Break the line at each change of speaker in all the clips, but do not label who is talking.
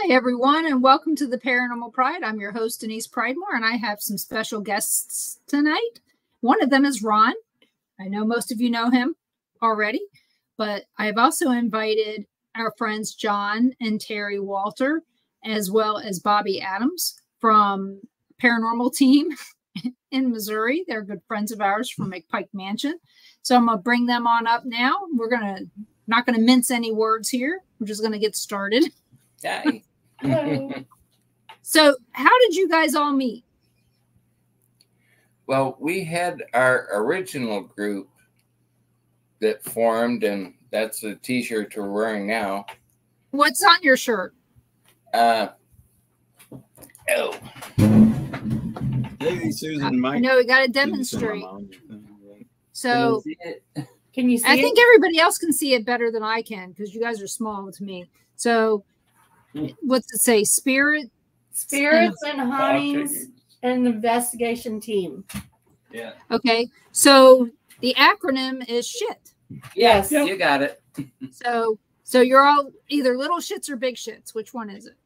Hi, everyone, and welcome to the Paranormal Pride. I'm your host, Denise Pridemore, and I have some special guests tonight. One of them is Ron. I know most of you know him already, but I have also invited our friends John and Terry Walter, as well as Bobby Adams from Paranormal Team in Missouri. They're good friends of ours from McPike Mansion. So I'm going to bring them on up now. We're not going to mince any words here. We're just going to get started.
Hi.
So how did you guys all meet?
Well, we had our original group that formed, and that's the t-shirt we're wearing now.
What's on your shirt?
Oh.
Hey, Susan, Mike.
I know we got to demonstrate. So
can you see
I think everybody else can see it better than I can because you guys are small to me. So what's it say? Spirits
and hauntings and investigation team.
Yeah.
Okay. So the acronym is SHIT.
Yes.
You got it.
So you're all either little shits or big shits. Which one is it?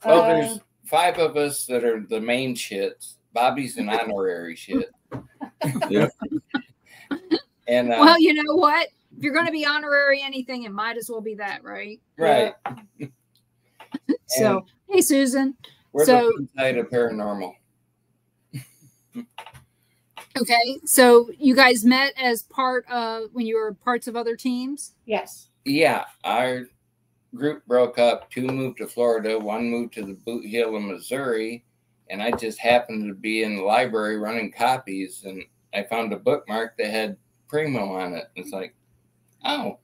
Well, there's 5 of us that are the main shits. Bobby's an honorary shit.
Yeah.
And
well, you know what? If you're going to be honorary anything, it might as well be that, right?
Right.
So, hey, Susan.
We're the fun side of paranormal.
Okay. So you guys met as part of when you were parts of other teams?
Yes.
Yeah. Our group broke up. 2 moved to Florida. 1 moved to the Boot Hill in Missouri. And I just happened to be in the library running copies. And I found a bookmark that had PRIMO on it. It's like, oh,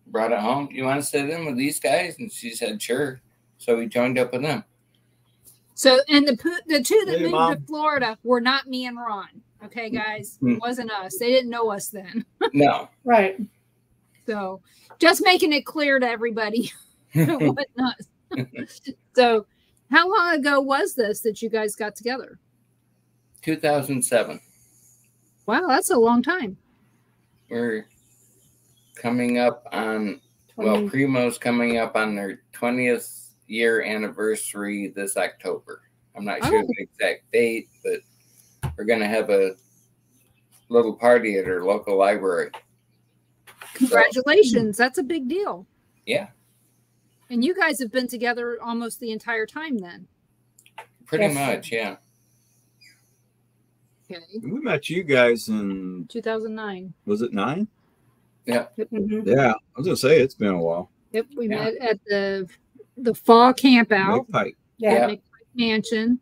brought it home. You want to sit in with these guys? And she said, sure. So we joined up with them.
So, and the 2 that moved
Mom.
to Florida were not me and Ron. Okay, guys, it wasn't us. They didn't know us then.
No.
Right.
So, just making it clear to everybody. It wasn't us. So, how long ago was this that you guys got together?
2007.
Wow, that's a long time.
We're coming up on, well, PRIMO's coming up on their 20th year anniversary this October. I'm not sure the exact date, but we're going to have a little party at our local library.
Congratulations. That's a big deal.
Yeah.
And you guys have been together almost the entire time then.
Pretty much, yeah.
Okay.
We met you guys in
2009.
Was it 9?
Yeah.
Mm-hmm.
Yeah, I was gonna say it's been a while.
Yep, we met at the fall camp out.
McPike.
Yeah.
McPike Mansion.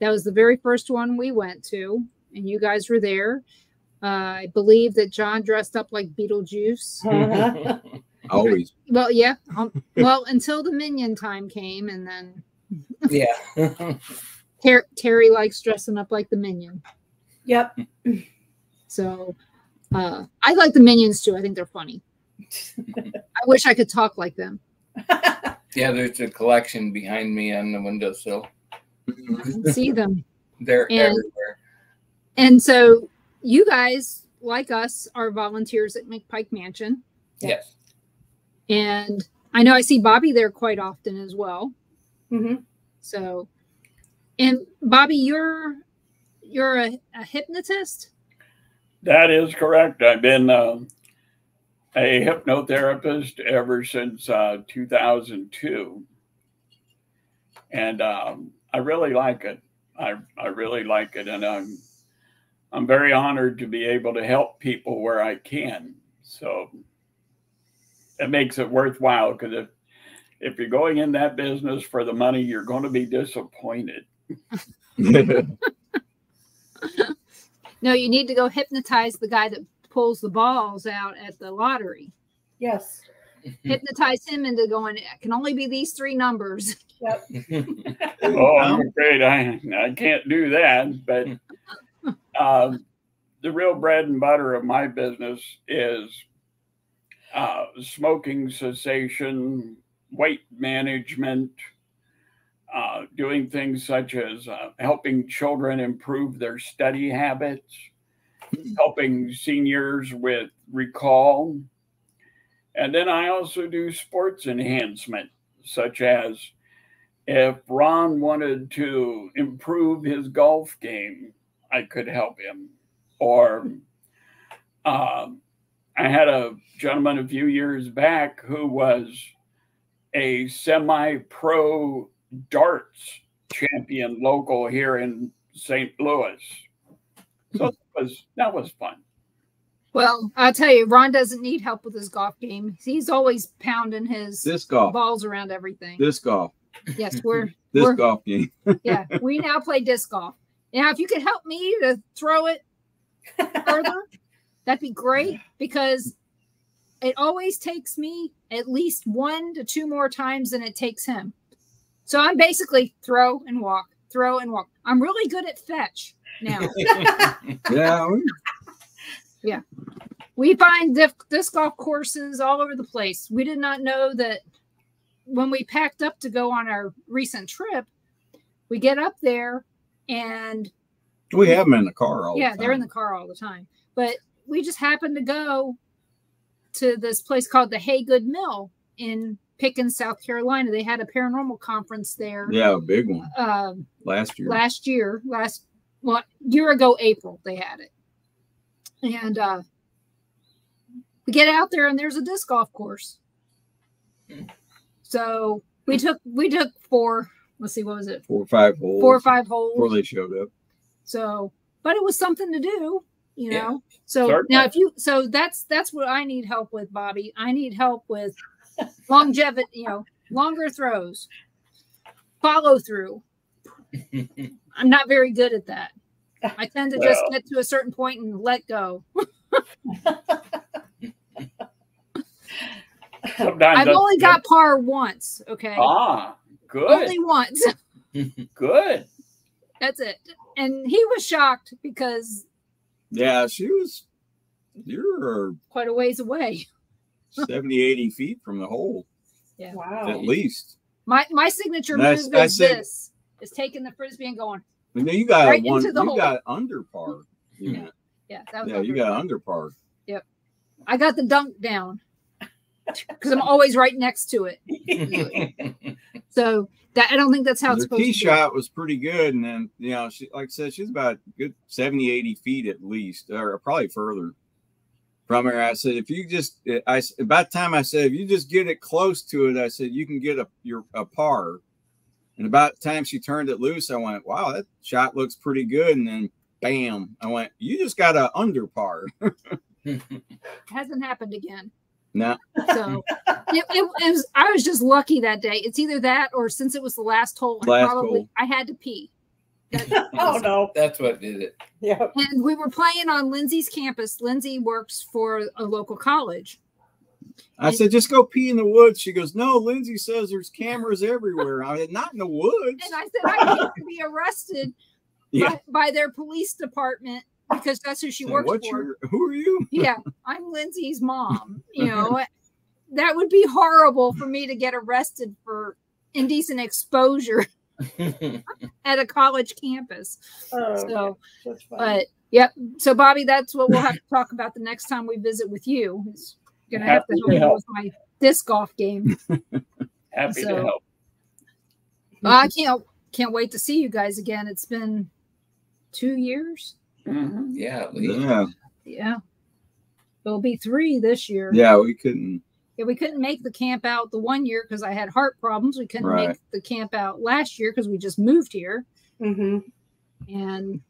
That was the very first one we went to, and you guys were there. I believe that John dressed up like Beetlejuice.
Always.
Well, yeah. Well, until the Minion time came, and then
Yeah.
Terry likes dressing up like the Minion.
Yep.
So I like the Minions too. I think they're funny. I wish I could talk like them.
Yeah, there's a collection behind me on the windowsill.
I can see them.
They're everywhere.
And so you guys, like us, are volunteers at McPike Mansion.
Yes.
And I know I see Bobby there quite often as well.
Mm-hmm.
So, and Bobby, you're a hypnotist?
That is correct. I've been a hypnotherapist ever since 2002. And I really like it. I really like it. And I'm very honored to be able to help people where I can. So it makes it worthwhile, because if you're going in that business for the money, you're going to be disappointed.
No, you need to go hypnotize the guy that pulls the balls out at the lottery.
Yes.
Hypnotize him into going, it can only be these 3 numbers.
Yep.
Oh, I'm afraid I can't do that. But the real bread and butter of my business is smoking cessation, weight management, doing things such as helping children improve their study habits, helping seniors with recall. And then I also do sports enhancement. such as if Ron wanted to improve his golf game, I could help him. Or I had a gentleman a few years back who was a semi-pro darts champion local here in St. Louis. So that was fun.
Well, I'll tell you, Ron doesn't need help with his golf game. He's always pounding his
Disc golf.
balls around everything.
Disc golf.
Yes, we're
Golf game.
yeah, we now play disc golf. Now, if you could help me to throw it further, that'd be great, because it always takes me at least 1 to 2 more times than it takes him. So I'm basically throw and walk, throw and walk. I'm really good at fetch now.
Yeah.
Yeah. We find disc golf courses all over the place. We did not know that when we packed up to go on our recent trip, we get up there and
We have them in the car all the time.
yeah, they're in the car all the time. But we just happened to go to this place called the Haygood Mill in Pickens, South Carolina. They had a paranormal conference there.
Yeah, a big one. Last year.
Year ago, April, they had it. And we get out there and there's a disc golf course. So we took 4, let's see, what was it?
4 or 5 holes.
4 or 5 holes.
Before they showed up.
So, but it was something to do, you
Yeah.
know. So
Certainly.
now that's what I need help with, Bobby. I need help with longevity, longer throws, follow through. I'm not very good at that. I tend to just get to a certain point and let go.
Sometimes
I've only got par once. Okay.
Good.
Only once.
Good.
That's it. And he was shocked because
Yeah, you're
quite a ways away.
70, 80 feet from the hole,
Yeah.
Wow.
at least.
My signature
And I-
move
I
is
said-
this. Is taking the frisbee and going.
I mean, you got
Right
one.
into the
You
hole.
got under par.
Yeah, that was
Yeah, you got under par.
I got the dunk down because I'm always right next to it. So that I don't think that's how it's
The
supposed
tee
to
shot was pretty good, and then she, like I said, she's about good 70, 80 feet at least, or probably further from her. I said, if you just, about time I said, if you just get it close to it, I said you can get a par. And about the time she turned it loose, I went, wow, that shot looks pretty good. And then bam, I went, you just got an under par.
hasn't happened again.
No.
So it was. I was just lucky that day. It's either that or since it was the last hole, I had to pee.
Oh no.
That's what did it.
Yeah.
And we were playing on Lindsay's campus. Lindsay works for a local college.
I said, just go pee in the woods. She goes, no, Lindsay says there's cameras everywhere. I said, not in the woods.
And I said, I hate to be arrested
Yeah.
by their police department because that's who she works for.
Who are you?
Yeah, I'm Lindsay's mom. That would be horrible for me to get arrested for indecent exposure at a college campus.
Oh,
So,
that's funny.
but yep. So, Bobby, that's what we'll have to talk about the next time we visit with you. It's gonna have to help me with my disc golf game.
Happy
So-
to help.
I can't wait to see you guys again. It's been 2 years.
Mhm.
Yeah, at least.
Yeah.
Yeah. It'll be 3 this year.
Yeah, we couldn't.
Yeah, we couldn't make the camp out the 1 year because I had heart problems. We couldn't
Right.
make the camp out last year because we just moved here.
Mm-hmm.
And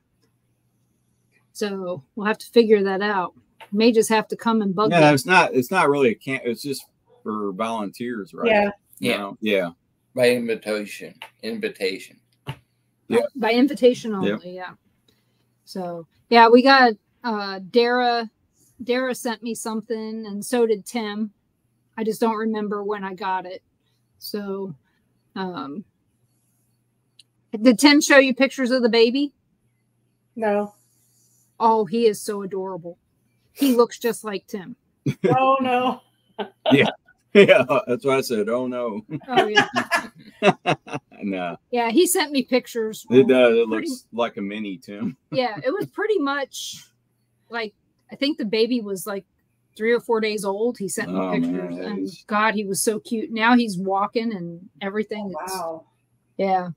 so we'll have to figure that out. May just have to come and bug
Yeah,
them.
it's not really a camp. It's just for volunteers, right?
Yeah.
Yeah.
No, yeah.
By invitation.
Yeah.
By invitation only,
Yep.
yeah. So yeah, we got Dara sent me something and so did Tim. I just don't remember when I got it. So did Tim show you pictures of the baby?
No.
Oh, he is so adorable. He looks just like Tim.
Oh no.
Yeah, that's why I said, oh no.
Oh yeah.
No.
Yeah, he sent me pictures.
It
Pretty-
looks like a mini Tim.
Yeah, it was pretty much like I think the baby was like 3 or 4 days old. He sent me pictures, and God, he was so cute. Now he's walking and everything.
Wow.
Yeah.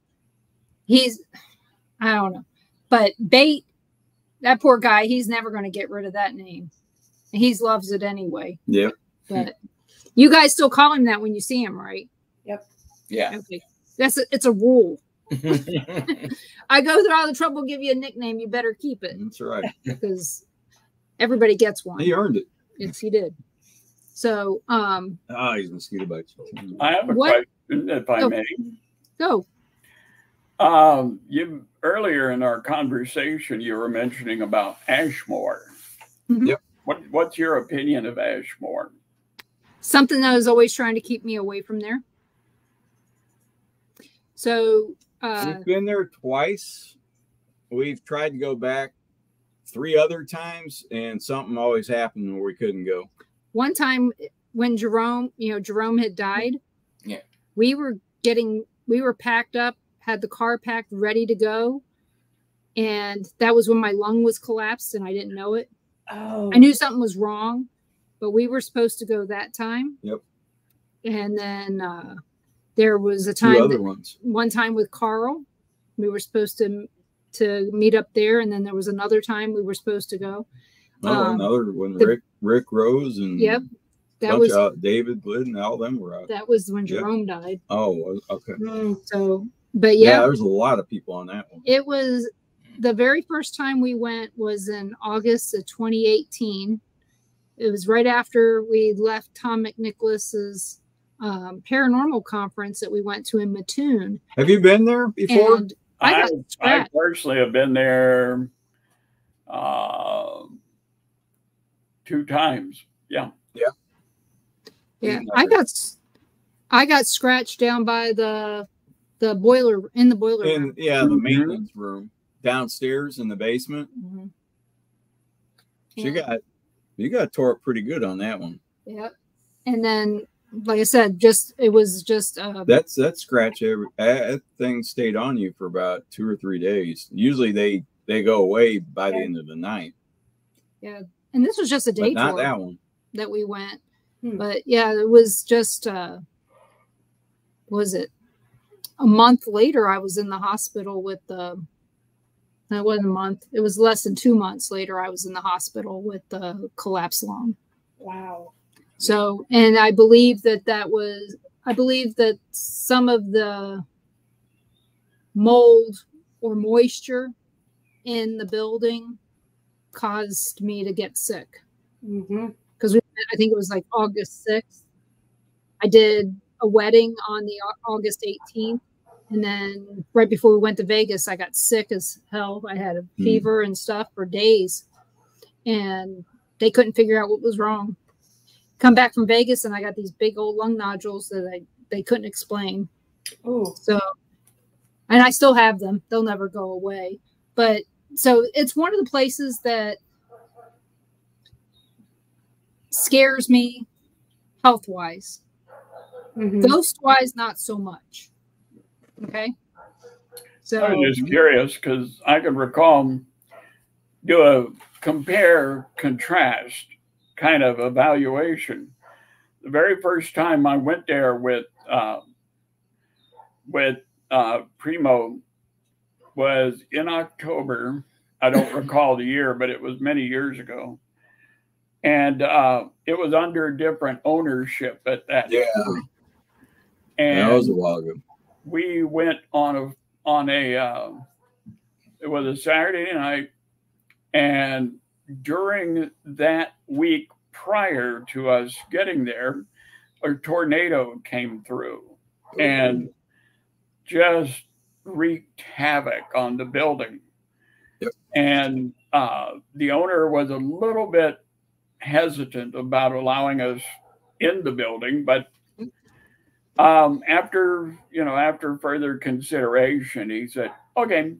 I don't know. But Bait, that poor guy, he's never going to get rid of that name. He loves it anyway.
Yep.
But you guys still call him that when you see him, right?
Yep.
Yeah.
Okay. It's a rule. I go through all the trouble to give you a nickname. You better keep it.
That's right.
Because everybody gets one.
He earned it.
Yes, he did. So,
he's mosquito bites.
I have a question, if I may.
Go.
You earlier in our conversation, you were mentioning about Ashmore.
Mm-hmm.
Yep.
What's your opinion of Ashmore?
Something that was always trying to keep me away from there. So
we've been there twice. We've tried to go back 3 other times, and something always happened where we couldn't go.
One time when Jerome had died,
yeah,
we were packed up, had the car packed, ready to go. And that was when my lung was collapsed and I didn't know it.
Oh.
I knew something was wrong, but we were supposed to go that time.
Yep.
And then there was a
2
time,
other ones.
One time with Carl, we were supposed to meet up there. And then there was another time we were supposed to go.
Another when Rick Rose and
that was
David Glidden, all of them were out.
That was when Jerome died.
Oh, okay.
So, but yeah,
there's a lot of people on that one.
It was the very first time we went was in August of 2018. It was right after we left Tom McNicholas's paranormal conference that we went to in Mattoon.
Have you been there before?
And
I personally have been there 2 times. Yeah.
I got scratched down by the boiler room.
The maintenance room downstairs in the basement.
Mm-hmm.
So you got tore up pretty good on that one.
Yep. And then, like I said, it was just
that scratch. That thing stayed on you for about 2 or 3 days. Usually they go away by the end of the night.
Yeah, and this was just a day
tour.
Not
that one
that we went. But yeah, it was just was it a month later I was in the hospital with it wasn't a month, it was less than 2 months later I was in the hospital with the collapsed lung.
Wow.
So, and I believe that some of the mold or moisture in the building caused me to get sick. Because I think it was like August 6th. I did a wedding on the August 18th. And then right before we went to Vegas, I got sick as hell. I had a fever and stuff for days. And they couldn't figure out what was wrong. Come back from Vegas and I got these big old lung nodules that they couldn't explain.
Oh.
So, and I still have them. They'll never go away. But so it's one of the places that scares me health-wise. Ghost-wise, not so much. Okay. So
I was just curious because I can recall do a compare contrast kind of evaluation. The very first time I went there with PRIMO was in October. I don't recall the year, but it was many years ago. And it was under different ownership at that time. And
that was a while ago.
We went on a it was a Saturday night, and during that week prior to us getting there, a tornado came through and just wreaked havoc on the building. And the owner was a little bit hesitant about allowing us in the building, but after further consideration, he said, okay.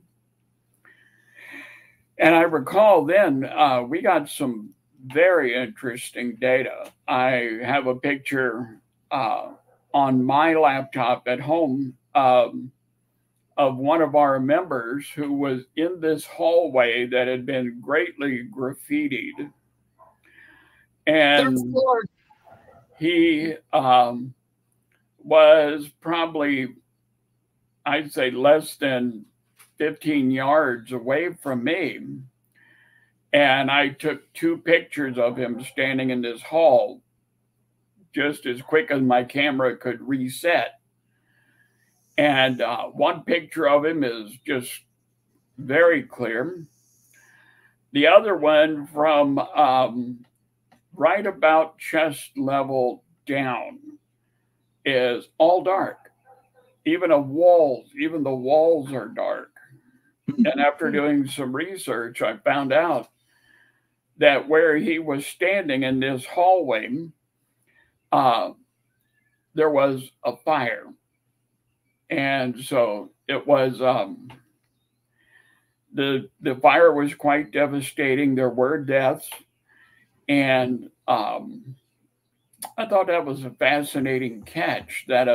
And I recall then we got some very interesting data. I have a picture on my laptop at home of one of our members who was in this hallway that had been greatly graffitied. And
Third floor.
he was probably, I'd say, less than 15 yards away from me. And I took 2 pictures of him standing in this hall just as quick as my camera could reset. And one picture of him is just very clear. The other one from right about chest level down is all dark. Even the walls are dark. And after doing some research, I found out that where he was standing in this hallway, there was a fire. And so it was, the fire was quite devastating. There were deaths. And I thought that was a fascinating catch, that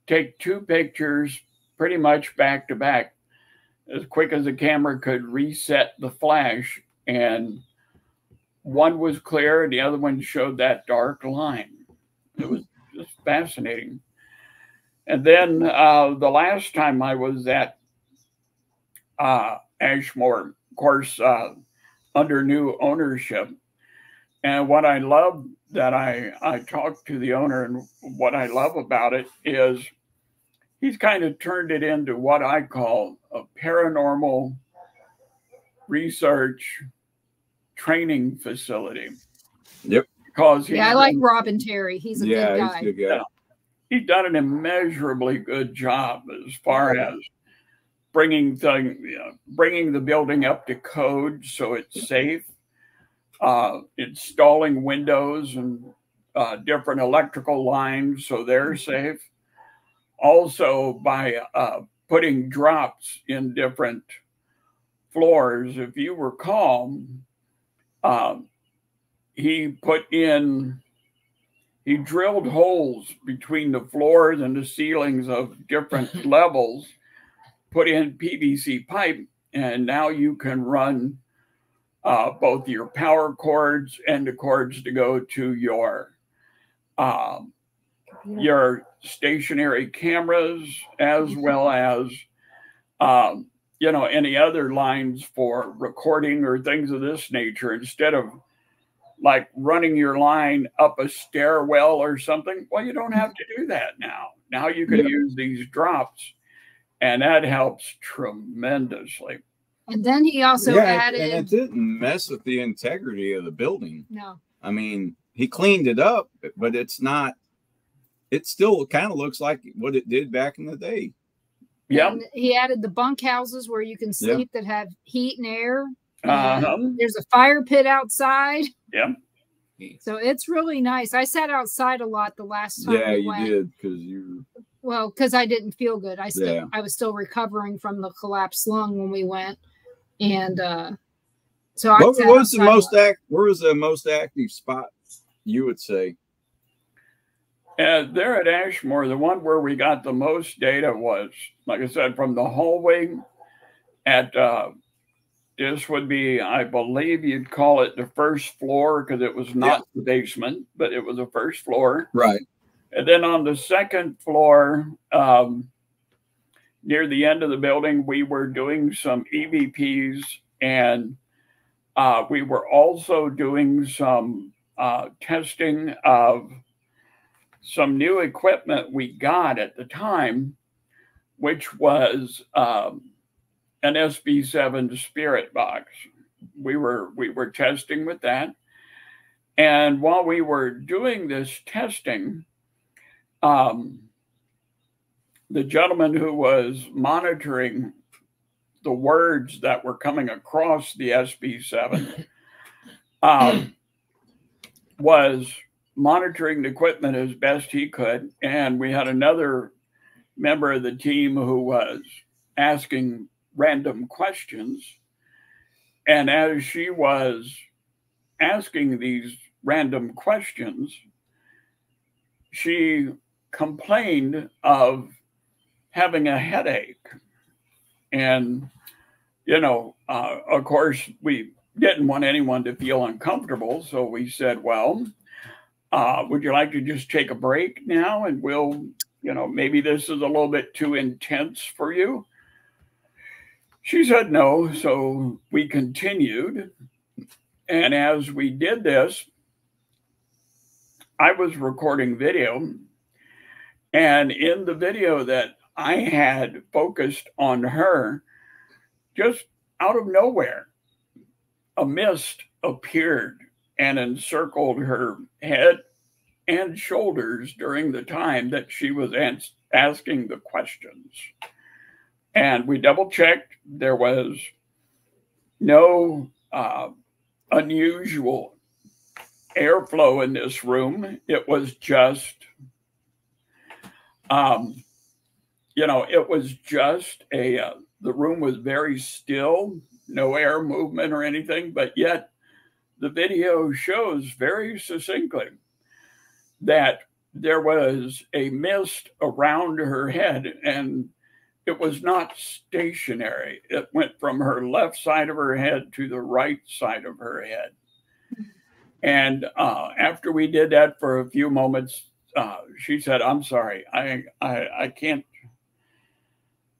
take 2 pictures pretty much back to back, as quick as the camera could reset the flash, and one was clear and the other one showed that dark line. It was just fascinating. And then the last time I was at Ashmore, of course, under new ownership, and what I love that I talked to the owner, and what I love about it is he's kind of turned it into what I call a paranormal research training facility.
Yep.
Because
I like Rob and Terry. He's a good guy.
He's a good guy.
He's done an immeasurably good job as far as bringing the building up to code so it's safe, installing windows and different electrical lines so they're safe. Also by putting drops in different floors. If you recall, he drilled holes between the floors and the ceilings of different levels, put in PVC pipe, and now you can run both your power cords and the cords to go to your stationary cameras, as well as any other lines for recording or things of this nature, instead of like running your line up a stairwell or something. Well, you don't have to do that now. Now you can use these drops, and that helps tremendously.
And then he also added,
and it didn't mess with the integrity of the building.
No.
I mean, he cleaned it up, but it's not, it still kind of looks like what it did back in the day.
Yeah.
He added the bunk houses where you can sleep that have heat and air. There's a fire pit outside.
Yeah.
So it's really nice. I sat outside a lot the last time we went.
Did,
because I didn't feel good. I was still recovering from the collapsed lung when we went. And so
where was the most active spot, you would say?
There at Ashmore, the one where we got the most data was, like I said, from the hallway at this would be, I believe you'd call it the first floor, because it was not the basement, but it was the first floor.
Right.
And then on the second floor, near the end of the building, we were doing some EVPs, and we were also doing some testing of some new equipment we got at the time, which was an SB7 spirit box. We were testing with that. And while we were doing this testing, the gentleman who was monitoring the words that were coming across the SB7 was monitoring the equipment as best he could. And we had another member of the team who was asking random questions. And as she was asking these random questions, she complained of having a headache. And, of course, we didn't want anyone to feel uncomfortable. So we said, well, would you like to just take a break now? And we'll, you know, maybe this is a little bit too intense for you. She said no. So we continued. And as we did this, I was recording video. And in the video that I had focused on her, just out of nowhere, a mist appeared and encircled her head and shoulders during the time that she was asking the questions. And we double checked. There was no unusual airflow in this room. It was just, you know, it was just the room was very still, no air movement or anything, but yet the video shows very succinctly that there was a mist around her head, and it was not stationary. It went from her left side of her head to the right side of her head. And after we did that for a few moments, she said, I'm sorry, I can't,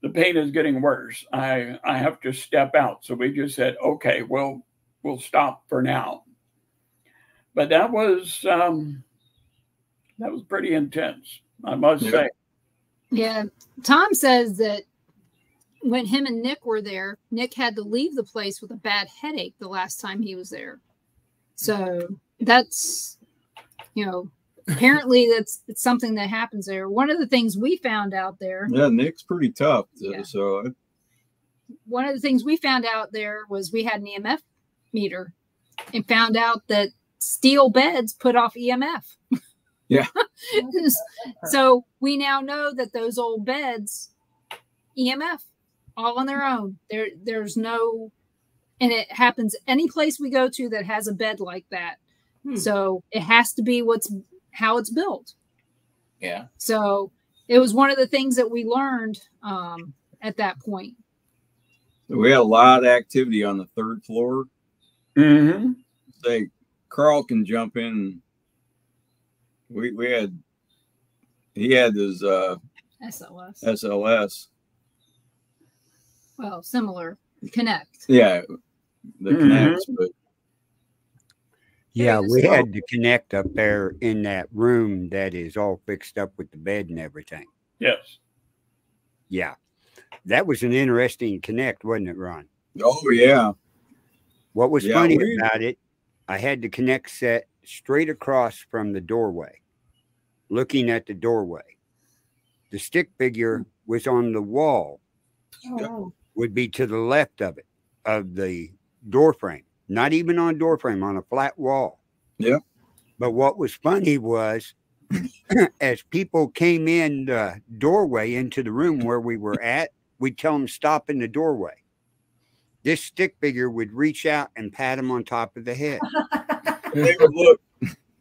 the pain is getting worse. I have to step out. So we just said, okay, we'll stop for now. But that was pretty intense, I must say.
Yeah. Tom says that when him and Nick were there, Nick had to leave the place with a bad headache the last time he was there. So that's, you know, apparently it's something that happens there. One of the things we found out there.
Yeah, Nick's pretty tough.
Yeah.
So
one of the things we found out there was we had an EMF meter and found out that steel beds put off EMF.
Yeah.
So we now know that those old beds, EMF, all on their own. There's no, and it happens any place we go to that has a bed like that. So it has to be how it's built.
Yeah.
So it was one of the things that we learned at that point.
we had a lot of activity on the third floor.
Mm-hmm.
Say Carl can jump in. He had his SLS.
Well, similar Connect.
Yeah, the Connects, but
yeah, we had to connect up there in that room that is all fixed up with the bed and everything.
Yes.
Yeah, that was an interesting connect, wasn't it, Ron?
Oh yeah.
What was funny about it, I had the Connect set straight across from the doorway, looking at the doorway. The stick figure was on the wall, would be to the left of it, of the door frame. Not even on door frame, on a flat wall.
Yeah.
But what was funny was, as people came in the doorway into the room where we were at, we'd tell them stop in the doorway. This stick figure would reach out and pat him on top of the head.
They would look.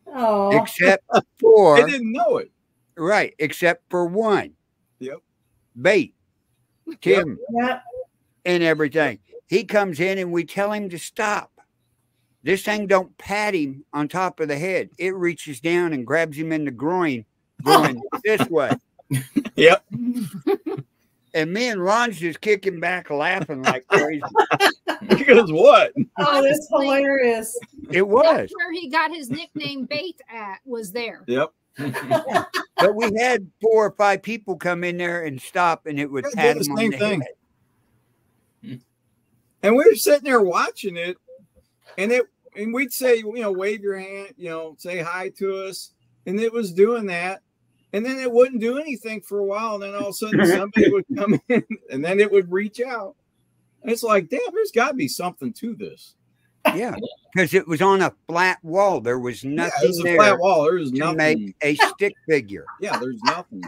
Oh.
Except for
They didn't know it.
right, except for one.
Yep.
Bait. Tim.
Yep.
And everything. He comes in and we tell him to stop. This thing don't pat him on top of the head. It reaches down and grabs him in the groin going this way.
Yep.
And me and Ron's just kicking back laughing like crazy.
Because what?
Oh, that's hilarious.
It was.
That's where he got his nickname Bait at, was there.
Yep.
But we had 4 or 5 people come in there and stop, and it would pat
the
them
same
on the
thing.
head.
And we were sitting there watching it, and we'd say, wave your hand, say hi to us, and it was doing that, and then it wouldn't do anything for a while, and then all of a sudden somebody would come in, and then it would reach out. And it's like, damn, there's got to be something to this.
Yeah, because it was on a flat wall. There was nothing
it was
there
a flat wall. There was
to
nothing.
make a stick figure.
Yeah, there's nothing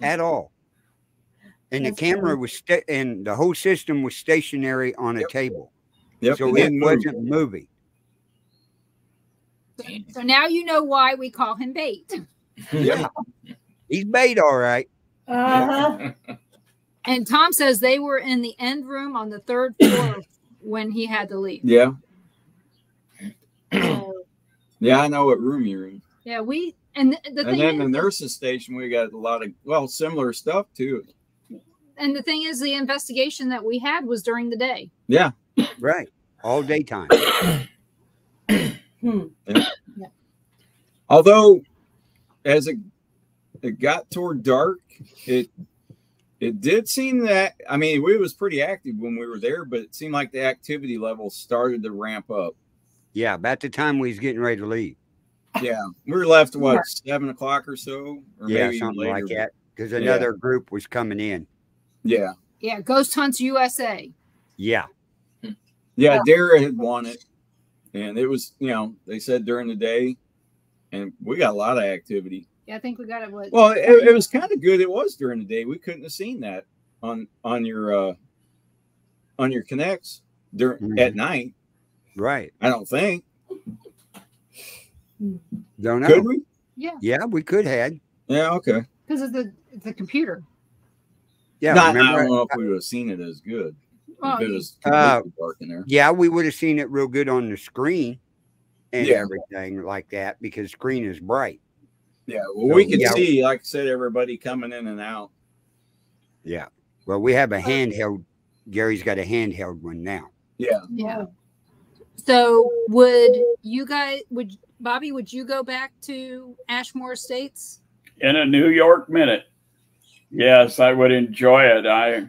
at all. And the camera was and the whole system was stationary on a table.
Yep.
So it wasn't moving.
So now you know why we call him Bait.
Yeah.
He's bait, all right.
Uh-huh.
And Tom says they were in the end room on the 3rd floor when he had to leave.
Yeah. Yeah, I know what room you're in.
Yeah, and the thing
then
is,
the nurses station, we got a lot of similar stuff too.
And the thing is, the investigation that we had was during the day.
Yeah,
right, all daytime.
Yeah.
Yeah.
Although, as it got toward dark, it did seem that, I mean, we was pretty active when we were there, but it seemed like the activity level started to ramp up.
Yeah, about the time we was getting ready to leave.
Yeah, we were left, what, 7 o'clock or so? Or
Yeah,
maybe
something
later,
like that. Because another group was coming in.
Yeah.
Yeah, Ghost Hunts USA.
Yeah.
Yeah, Dara had won it. And it was, they said during the day. And we got a lot of activity.
Yeah, I think we got it.
Well, it was kind of good. It was during the day. We couldn't have seen that on your connects at night.
Right.
I don't think.
Don't know.
Could we?
Yeah.
Yeah, we could have.
Yeah, okay.
Because of the computer.
Yeah.
I don't know if we would have seen it as good.
Well,
if it was completely dark in there.
Yeah, we would have seen it real good on the screen and everything like that because screen is bright.
Yeah, well, so we could see, like I said, everybody coming in and out.
Yeah. Well, we have a handheld. Gary's got a handheld one now.
Yeah.
Yeah. So would you go back to Ashmore Estates?
In a New York minute. Yes, I would enjoy it. I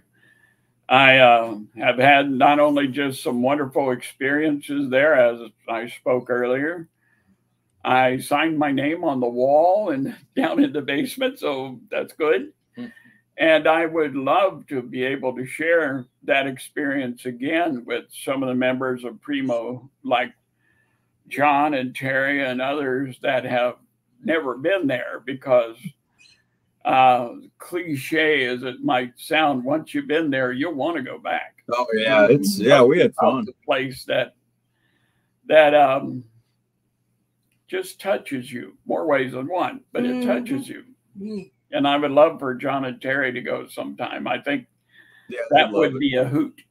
have had not only just some wonderful experiences there, as I spoke earlier. I signed my name on the wall and down in the basement, so that's good. And I would love to be able to share that experience again with some of the members of PRIMO, like John and Terri and others that have never been there, because cliche as it might sound, once you've been there, you'll want to go back.
Oh yeah, we had fun.
The place that just touches you more ways than one, but it touches you. And I would love for John and Terri to go sometime. I think that would be a hoot.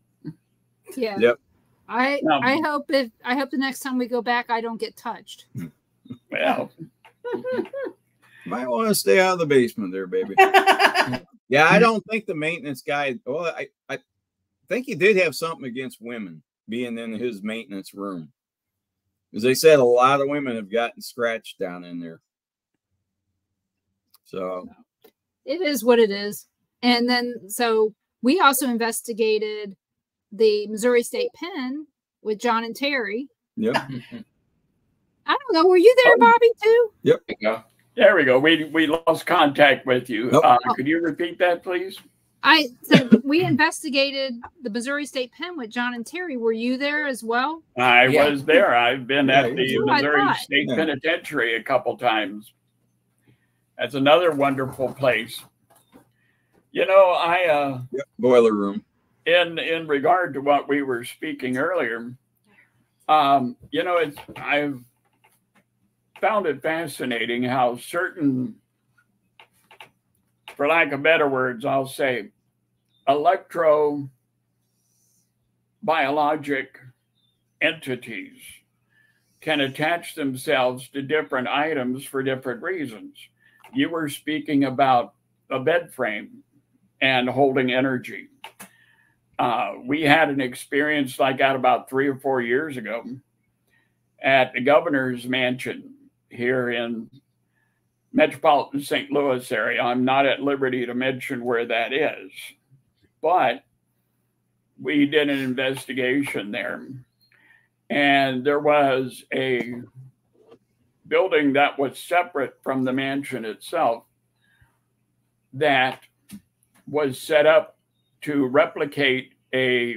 Yeah.
Yep.
I hope the next time we go back, I don't get touched.
Well,
might want to stay out of the basement there, baby. Yeah, I don't think the maintenance guy. Well, I think he did have something against women being in his maintenance room, because they said a lot of women have gotten scratched down in there. So
it is what it is. And then, so we also investigated the Missouri State Pen with John and Terri.
Yep.
I don't know. Were you there, Bobby, too?
Yep.
Yeah. There we go. We lost contact with you.
Nope.
Could you repeat that, please?
So we investigated the Missouri State Pen with John and Terri. Were you there as well?
I was there. I've been at the Missouri State
Yeah.
Penitentiary a couple times. That's another wonderful place. You know,
boiler room.
In regard to what we were speaking earlier, you know, I've found it fascinating how certain, for lack of better words, I'll say, electrobiologic entities can attach themselves to different items for different reasons. You were speaking about a bed frame and holding energy. We had an experience like that about 3 or 4 years ago at the governor's mansion here in metropolitan St. Louis area. I'm not at liberty to mention where that is, but we did an investigation there. And there was a building that was separate from the mansion itself that was set up to replicate a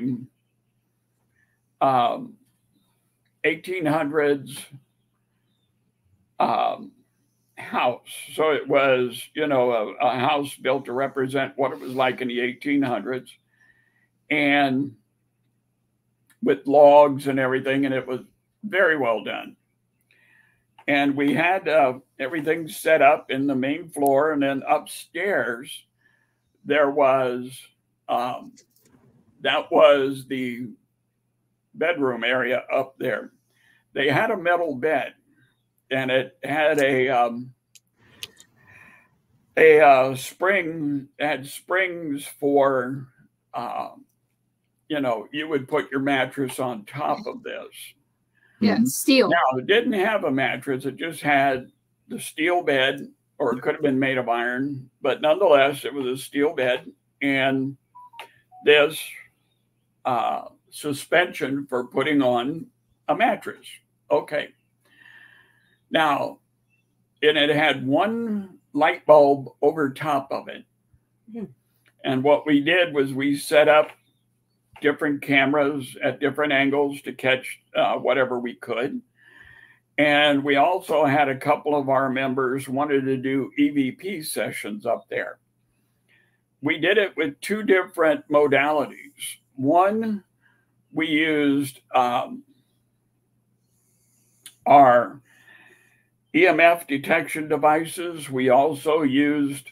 1800s house. So it was, you know, a house built to represent what it was like in the 1800s, and with logs and everything, and it was very well done. And we had everything set up in the main floor, and then upstairs there was that was the bedroom area up there. They had a metal bed, and it had spring, had springs for, you know, you would put your mattress on top of this.
Yeah, steel.
Now, it didn't have a mattress. It just had the steel bed, or it could have been made of iron, but nonetheless, it was a steel bed and this suspension for putting on a mattress. Okay. Now, and it had one light bulb over top of it. And what we did was we set up different cameras at different angles to catch whatever we could. And we also had a couple of our members wanted to do EVP sessions up there. We did it with two different modalities. One, we used our EMF detection devices. We also used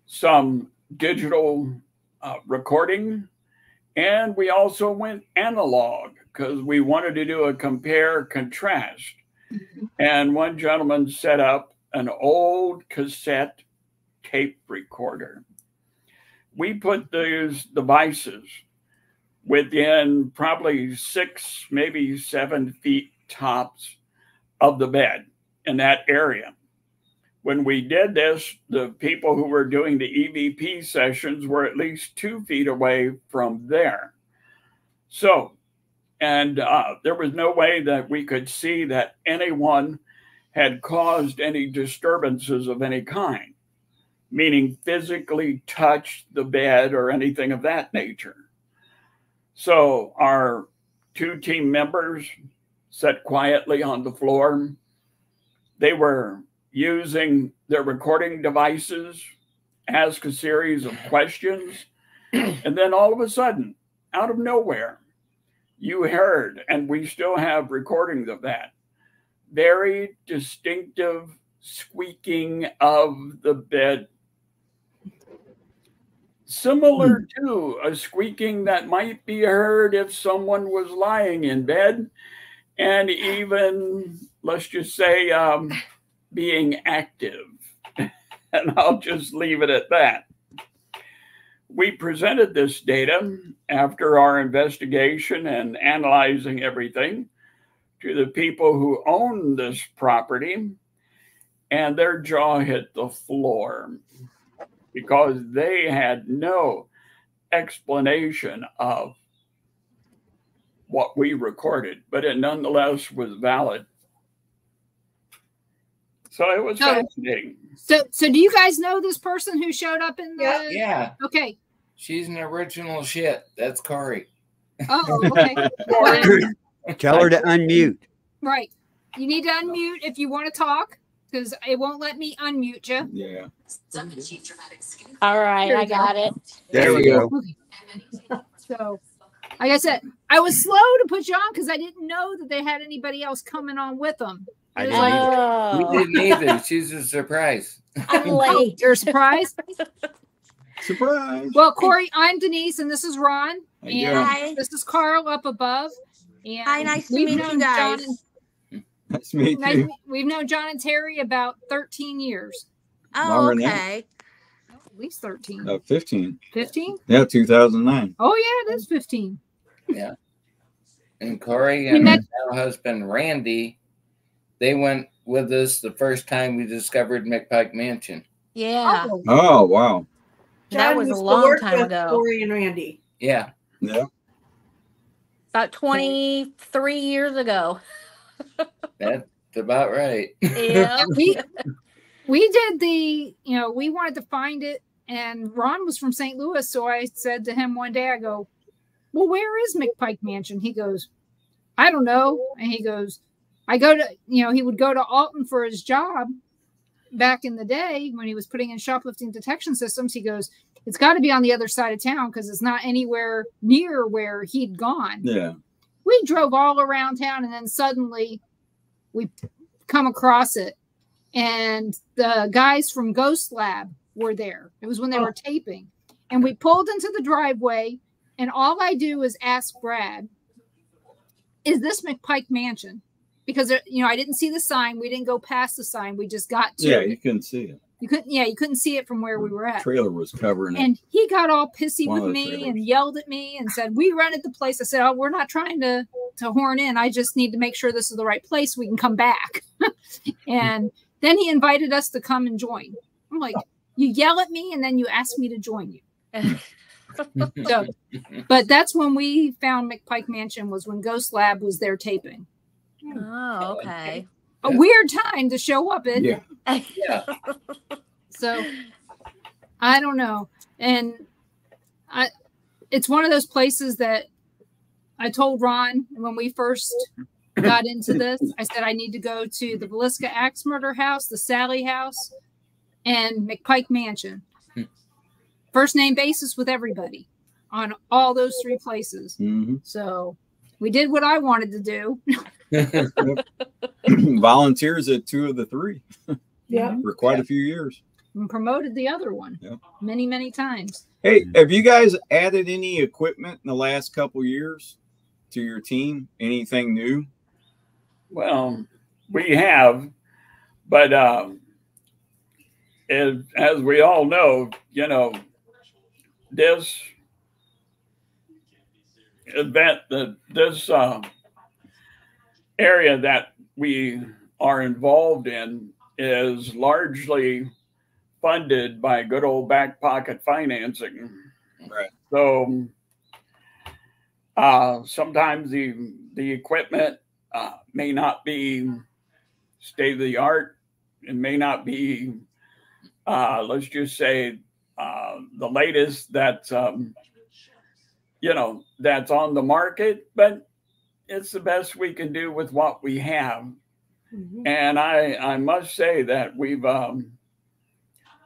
some digital recording, and we also went analog because we wanted to do a compare contrast. And one gentleman set up an old cassette tape recorder. We put those devices within probably 6, maybe 7 feet tops of the bed in that area. When we did this, the people who were doing the EVP sessions were at least 2 feet away from there. So, and there was no way that we could see that anyone had caused any disturbances of any kind, meaning physically touched the bed or anything of that nature. So our 2 team members sat quietly on the floor. They were using their recording devices, ask a series of questions, and then all of a sudden, out of nowhere, you heard, and we still have recordings of that, very distinctive squeaking of the bed, similar to a squeaking that might be heard if someone was lying in bed, and even, let's just say, being active. And I'll just leave it at that. We presented this data after our investigation and analyzing everything to the people who own this property, and their jaw hit the floor because they had no explanation of what we recorded, but it nonetheless was valid. So it was fascinating.
So do you guys know this person who showed up in the?
Yeah.
Okay.
She's an original shit. That's Corey.
Oh, okay.
Tell her to unmute.
Right. You need to unmute if you want to talk, because it won't let me unmute you.
Yeah.
All right, I got it.
There we go.
Okay. So, like I said, I was slow to put you on because I didn't know that they had anybody else coming on with them.
I
It was
didn't
like,
Oh,
We didn't either. She's a surprise.
I'm late.
you're surprised?
Surprise.
Well, Corey, I'm Denise, and this is Ron. And
Yeah.
Hi.
this is Carl up above. And
Hi, nice to
we've
meet
known
you guys.
John
Nice to meet you.
we've known John and Terry about 13 years.
Oh,
Longer than
okay.
At least 13.
15.
15?
Yeah, 2009.
Oh, yeah, it is 15.
Yeah. And Corey
We
and
met-
her now husband, Randy, they went with us the first time we discovered McPike Mansion.
Yeah,
Oh,
Oh, wow.
that
John
was a
used to
long
work
time
with
ago.
Corey and Randy.
Yeah.
Yeah.
About 23 years ago.
That's about right.
Yeah.
we did the, we wanted to find it, and Ron was from St. Louis, so I said to him one day, I go, well, where is McPike Mansion? He goes, I don't know. And he goes, I go to, he would go to Alton for his job back in the day when he was putting in shoplifting detection systems. He goes, it's got to be on the other side of town because it's not anywhere near where he'd gone.
Yeah.
We drove all around town, and then suddenly we come across it. And the guys from Ghost Lab were there. It was when they were taping. And we pulled into the driveway, and all I do is ask Brad, is this McPike Mansion? because I didn't see the sign. We didn't go past the sign. We just got to
it. You couldn't see it.
You couldn't see it from where we were at.
The trailer was covering it.
And he got all pissy with me and yelled at me and said, "We rented the place." I said, "Oh, we're not trying to horn in. I just need to make sure this is the right place. We can come back." And then he invited us to come and join. I'm like, you yell at me and then you ask me to join you. So, but that's when we found McPike Mansion, was when Ghost Lab was there taping.
Oh, okay.
A weird time to show up in.
Yeah.
So I don't know. And it's one of those places that I told Ron when we first got into this. I said I need to go to the Villisca Axe Murder House, the Sally House, and McPike Mansion. First name basis with everybody on all those three places. So we did what I wanted to do.
Volunteers at 2 of the 3. For quite a few years.
And promoted the other one many, many times.
Hey, have you guys added any equipment in the last couple years to your team? Anything new?
Well, we have, but as we all know, this event, this area that we are involved in is largely funded by good old back pocket financing.
Right.
So sometimes the equipment may not be state of the art. It may not be, let's just say, the latest that's that's on the market, but it's the best we can do with what we have. And I must say that we've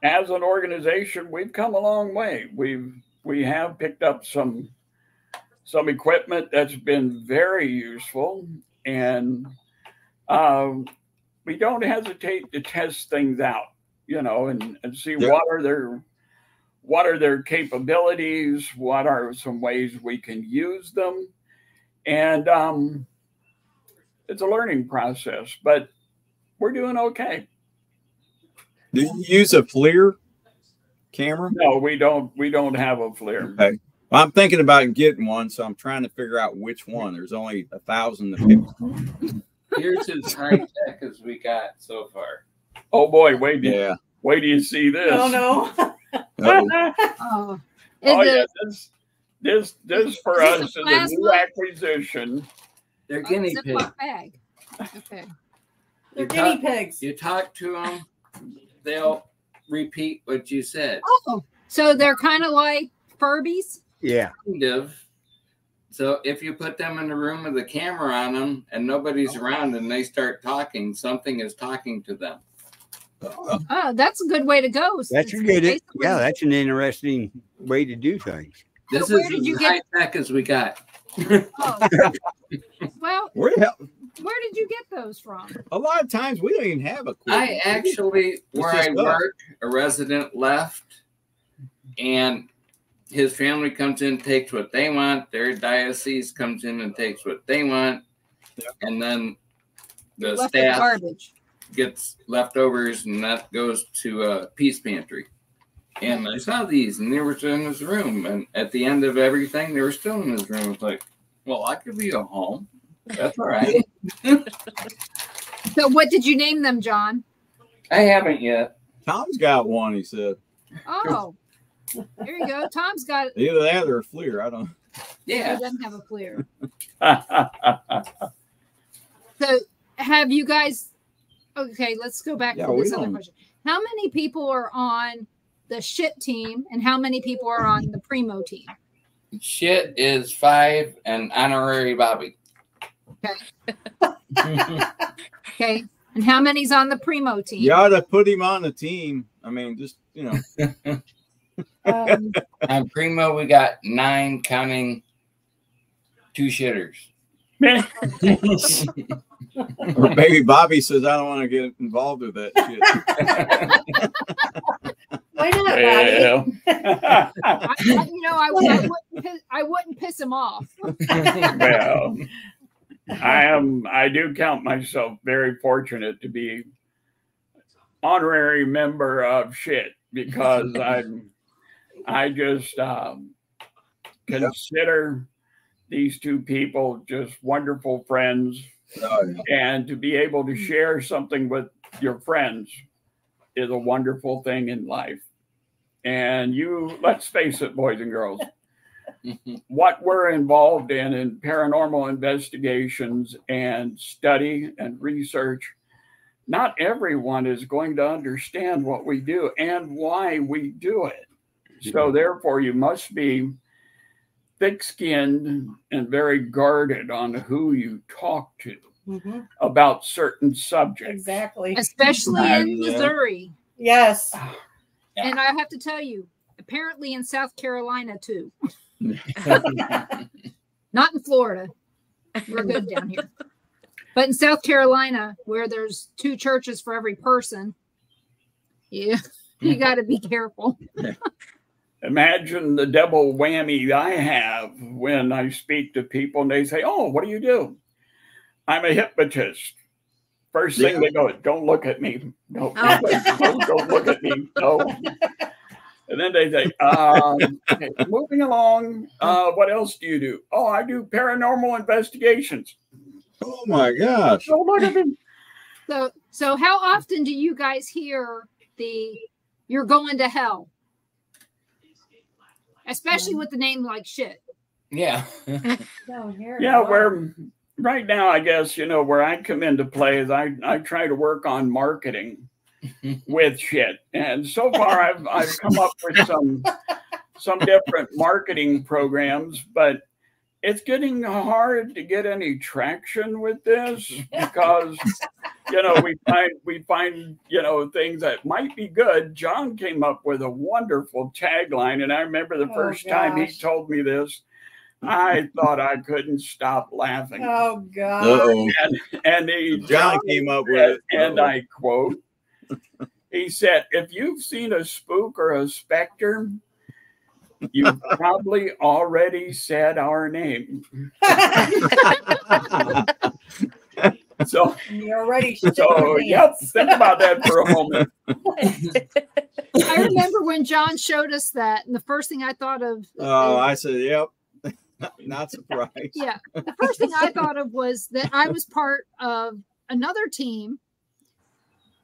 as an organization, we've come a long way. We have picked up some equipment that's been very useful, and we don't hesitate to test things out, and see what are their capabilities, what are some ways we can use them, and it's a learning process, but we're doing okay.
Do you use a FLIR camera?
No, we don't have a FLIR.
Okay. Well, I'm thinking about getting one, so I'm trying to figure out which one. There's only 1,000 to pick.
Here's as high tech as we got so far.
Oh boy, wait till you see this.
Oh no.
Oh
yeah, this for us is a new acquisition.
They're guinea pigs.
Bag. Okay.
They're guinea pigs.
You talk to them, they'll repeat what you said.
Oh, so they're kind of like Furbies?
Yeah.
Kind of. So if you put them in a room with a camera on them and nobody's around and they start talking, something is talking to them.
Oh, that's a good way to go.
That's a good. Yeah, that's an interesting way to do things.
This is as high tech as we got.
Oh. Well,
where
did you get those from?
A lot of times we don't even have a.
I actually, where I work, a resident left, and his family comes in, takes what they want. Their diocese comes in and takes what they want, and then the staff
garbage
gets leftovers, and that goes to a peace pantry. And I saw these, and they were still in his room. And at the end of everything, they were still in his room. It's like, well, I could be a home. That's all right.
So what did you name them, John?
I haven't yet.
Tom's got one, he said.
Oh, there you go. Tom's got
either that or a FLIR. I don't.
Yeah.
He doesn't have a FLIR. So have you guys, okay, let's go back to this other question. How many people are on the shit team and how many people are on the PRIMO team?
Shit is 5 and honorary Bobby.
Okay. Okay. And how many's on the PRIMO team?
You ought to put him on the team. I mean, just,
On PRIMO, we got 9, counting 2 shitters.
Or maybe Bobby says, I don't want to get involved with that shit.
Why not, Bobby?
I wouldn't piss him off.
Well, I do count myself very fortunate to be honorary member of shit, because I just consider these two people just wonderful friends.
Oh, yeah.
And to be able to share something with your friends is a wonderful thing in life. And let's face it, boys and girls, what we're involved in paranormal investigations and study and research, not everyone is going to understand what we do and why we do it. So therefore, you must be thick-skinned and very guarded on who you talk to about certain subjects.
Exactly.
Especially in Missouri.
Yes.
And I have to tell you, apparently in South Carolina too. Not in Florida. We're good down here. But in South Carolina, where there's 2 churches for every person, you got to be careful.
Imagine the double whammy I have when I speak to people and they say, "Oh, what do you do?" "I'm a hypnotist." First thing they go, "Don't look at me. No, don't look at me. No." And then they say, okay, moving along, what else do you do? "Oh, I do paranormal investigations."
Oh my gosh.
Don't look at me.
So how often do you guys hear "you're going to hell"? Especially with the name like shit.
Yeah.
Yeah, where right now, I guess, where I come into play is I try to work on marketing with shit. And so far I've come up with some different marketing programs, but it's getting hard to get any traction with this because we find things that might be good. John came up with a wonderful tagline, and I remember the first time he told me this, I thought I couldn't stop laughing.
Oh God.
And
John came up with it.
And I quote, he said, "If you've seen a spook or a specter, you've probably already said our name." So
you're already.
So yep, think about that for a moment.
I remember when John showed us that, and the first thing I thought of.
I said, "Yep." Not surprised.
Yeah, the first thing I thought of was that I was part of another team,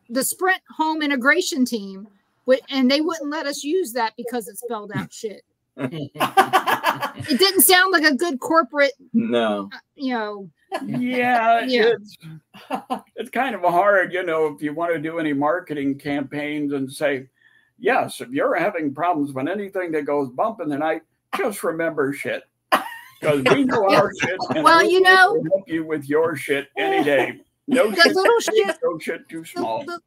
the Sprint Home Integration Team, and they wouldn't let us use that because it spelled out shit. It didn't sound like a good corporate.
No.
Yeah. It's kind of hard, if you want to do any marketing campaigns and say, "Yes, if you're having problems with anything that goes bump in the night, just remember shit. Because we know our shit, and we'll help you with your shit any day. No shit, no shit too small."
The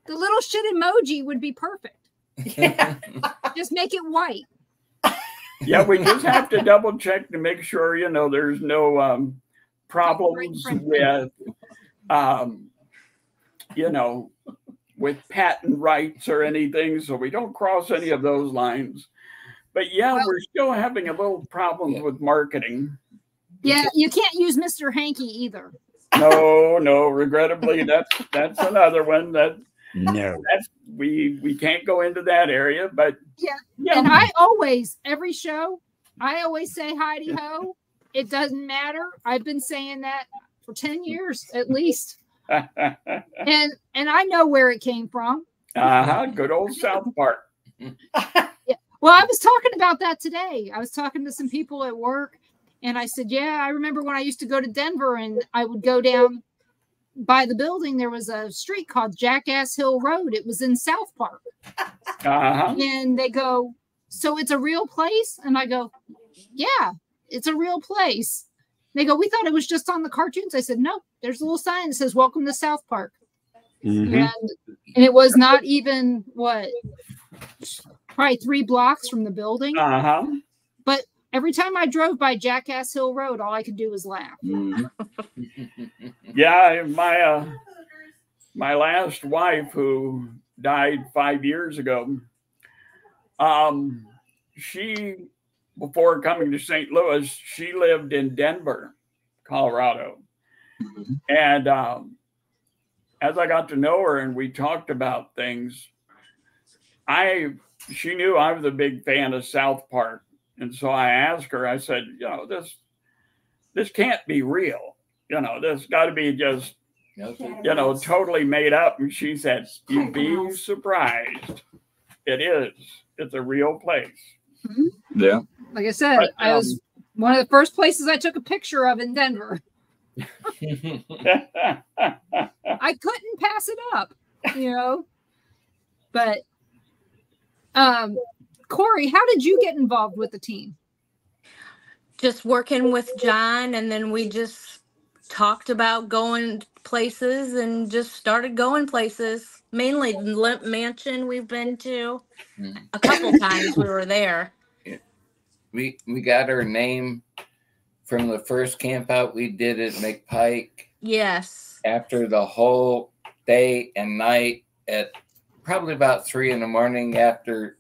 little shit emoji would be perfect. Yeah. Just make it white.
Yeah, we just have to double check to make sure, there's no problems with, with patent rights or anything. So we don't cross any of those lines. But we're still having a little problem with marketing.
Yeah, you can't use Mr. Hanky either.
No, regrettably, that's another one
no.
We can't go into that area, but
and I always, every show, I always say hidey ho. It doesn't matter. I've been saying that for 10 years at least. and I know where it came from.
Good old South Park.
Well, I was talking about that today. I was talking to some people at work, and I said, I remember when I used to go to Denver and I would go down by the building. There was a street called Jackass Hill Road. It was in South Park. And they go, "So it's a real place?" And I go, "Yeah, it's a real place." They go, "We thought it was just on the cartoons." I said, "No, there's a little sign that says, 'Welcome to South Park.'" And it was not even, probably 3 blocks from the building. But every time I drove by Jackass Hill Road, all I could do was laugh.
Yeah, my last wife, who died 5 years ago, before coming to St. Louis, she lived in Denver, Colorado. And as I got to know her and we talked about things, she knew I was a big fan of South Park. And so I asked her, I said, you know, this can't be real. You know, this got to be just, you know, totally made up. And she said, you'd be surprised. It is. It's a real place.
Yeah.
Like I said,
But,
I was one of the first places I took a picture of in Denver. I couldn't pass it up, you know. But Corey, how did you get involved with the team?
Just working with John, and then we just talked about going places and just started going places. Mainly Limp Mansion we've been to. A couple times we were there.
We got our name from the first camp out we did at McPike.
Yes.
After the whole day and night at probably about 3 a.m. after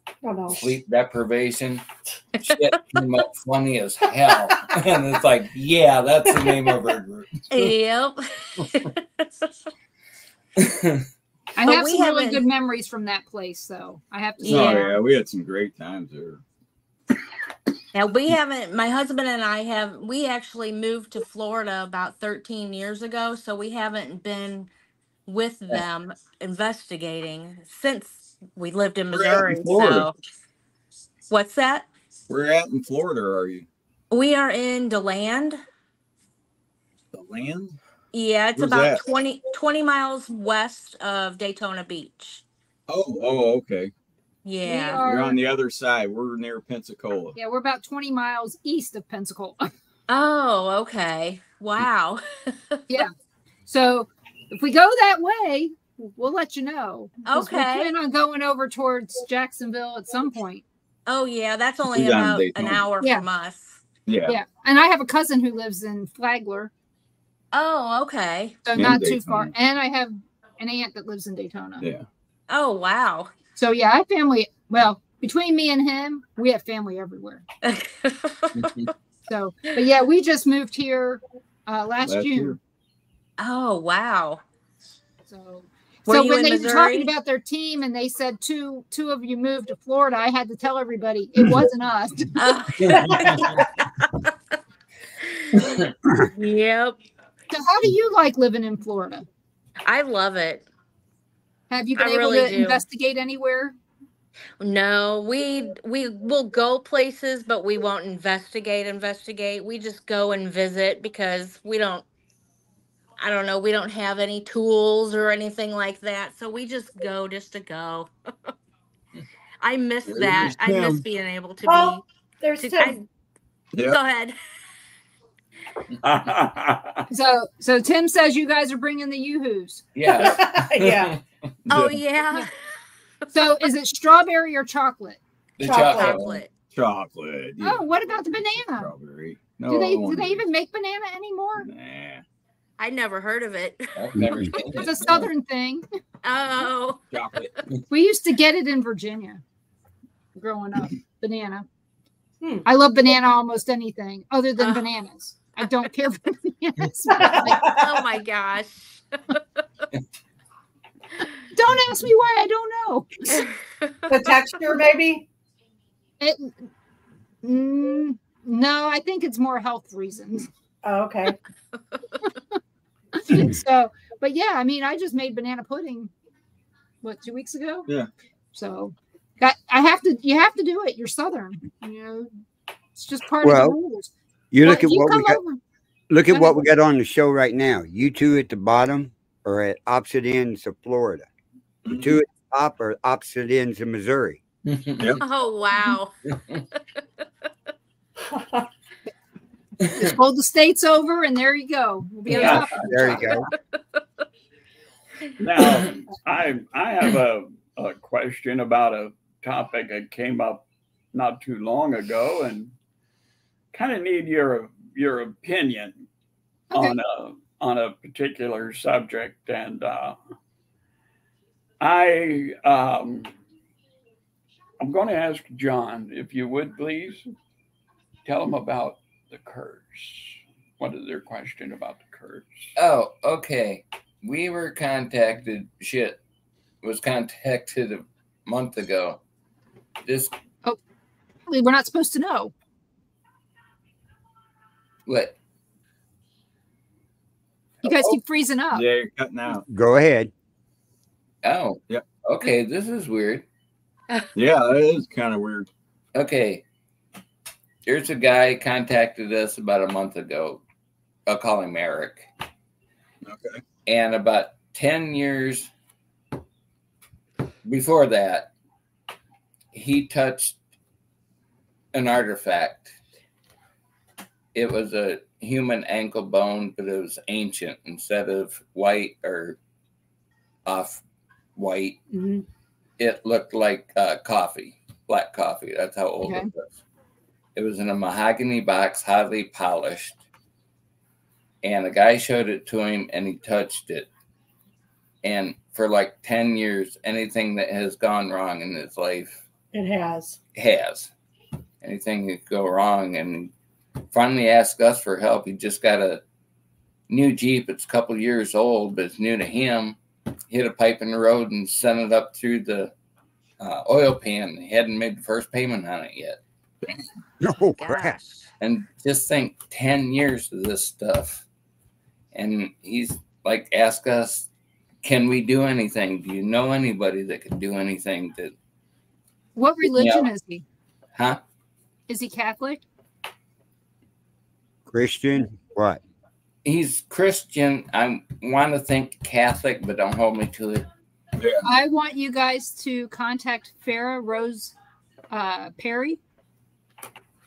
sleep deprivation, shit came up funny as hell. And it's like, yeah, that's the name of our group.
Yep.
I have some really good memories from that place, though. I have to say.
Oh, yeah, we had some great times there.
Now, we haven't, my husband and we actually moved to Florida about 13 years ago, so we haven't been with them investigating since we lived in Missouri. So, what's that?
Where at in Florida are you?
We are in DeLand.
DeLand?
Yeah, it's
Where's
about
that?
20 miles west of Daytona Beach.
Oh, okay.
Yeah.
You're on the other side. We're near Pensacola.
Yeah, we're about 20 miles east of Pensacola.
Oh, okay. Wow.
Yeah. So if we go that way, we'll let you know.
Okay.
We plan on going over towards Jacksonville at some point.
Oh, yeah. That's only about an hour from us.
Yeah.
Yeah. And I have a cousin who lives in Flagler.
Oh, okay.
So not too far. And I have an aunt that lives in Daytona.
Yeah.
Oh, wow.
So, yeah, I have family. Well, between me and him, we have family everywhere. So, but yeah, we just moved here last June.
Year.
Oh, wow.
So when they were talking about their team and they said two of you moved to Florida, I had to tell everybody it wasn't us.
Yep.
So how do you like living in Florida?
I love it.
Have you been able to investigate anywhere?
No, we will go places, but we won't investigate. We just go and visit because we don't have any tools or anything like that. So we just go just to go. I miss that. I miss being able to be.
There's Tim.
Go ahead.
So Tim says you guys are bringing the yoo-hoos.
Yeah.
Yeah.
Oh, yeah.
So is it strawberry or chocolate?
Chocolate.
Chocolate. Yeah.
Oh, what about the banana?
Strawberry. No,
do they even make banana anymore?
Nah.
I never heard of it.
I've never seen it.
It's a southern thing.
Oh.
Chocolate.
We used to get it in Virginia growing up. Banana. I love banana almost anything other than bananas. I don't care for bananas.
Oh my gosh.
Don't ask me why, I don't know.
The texture, maybe?
No, I think it's more health reasons.
Oh, okay.
So, but yeah, I mean, I just made banana pudding, 2 weeks ago?
Yeah.
So, you have to do it. You're Southern, you know, it's just part of the rules.
You look at what we got. Look at what we got on the show right now. You two at the bottom are at opposite ends of Florida. The two at the top are opposite ends of Missouri.
Yep.
Oh, wow.
Just hold the states over, and there you go. We'll be on top of
there you go.
Now, I have a question about a topic that came up not too long ago, and kind of need your opinion on a particular subject. And I'm going to ask John, if you would please tell him about the curse. What is their question about the curse.
Oh, okay. We were contacted. Shit, was contacted a month ago. This.
Oh, we're not supposed to know.
What?
You guys keep freezing up.
Yeah, you're cutting out.
Go ahead.
Oh.
Yep.
Okay, this is weird.
Yeah, that is kind of weird.
Okay. There's a guy contacted us about a month ago. I'll call him Eric.
Okay.
And about 10 years before that, he touched an artifact. It was a human ankle bone, but it was ancient. Instead of white or off white, it looked like coffee, black coffee. That's how old it was. It was in a mahogany box, highly polished. And a guy showed it to him and he touched it. And for like 10 years, anything that has gone wrong in his life,
it has.
Anything that could go wrong. And finally asked us for help. He just got a new Jeep. It's a couple years old, but it's new to him. Hit a pipe in the road and sent it up through the oil pan. He hadn't made the first payment on it yet.
Oh, crap.
And just think 10 years of this stuff. And he's like, ask us, can we do anything? Do you know anybody that can do anything? That?
What religion is he?
Huh?
Is he Catholic?
Christian? What?
He's Christian. I want to think Catholic, but don't hold me to it.
Yeah.
I want you guys to contact Farrah Rose Perry.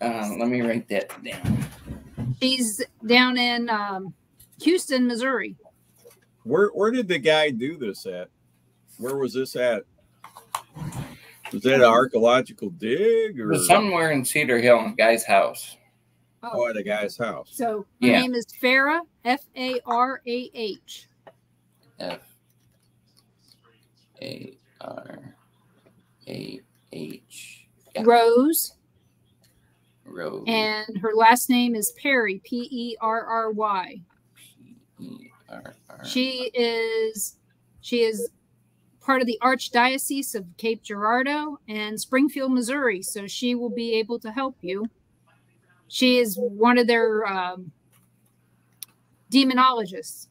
Let me write that down.
She's down in Houston, Missouri.
Where did the guy do this at? Where was this at? Was that an archaeological dig or
somewhere in Cedar Hill, in a guy's house?
Oh, at a guy's house.
So her name is Farrah, Farah.
Farah.
Rose.
Rose.
And her last name is Perry, Perry. She is part of the Archdiocese of Cape Girardeau and Springfield, Missouri. So she will be able to help you. She is one of their demonologists.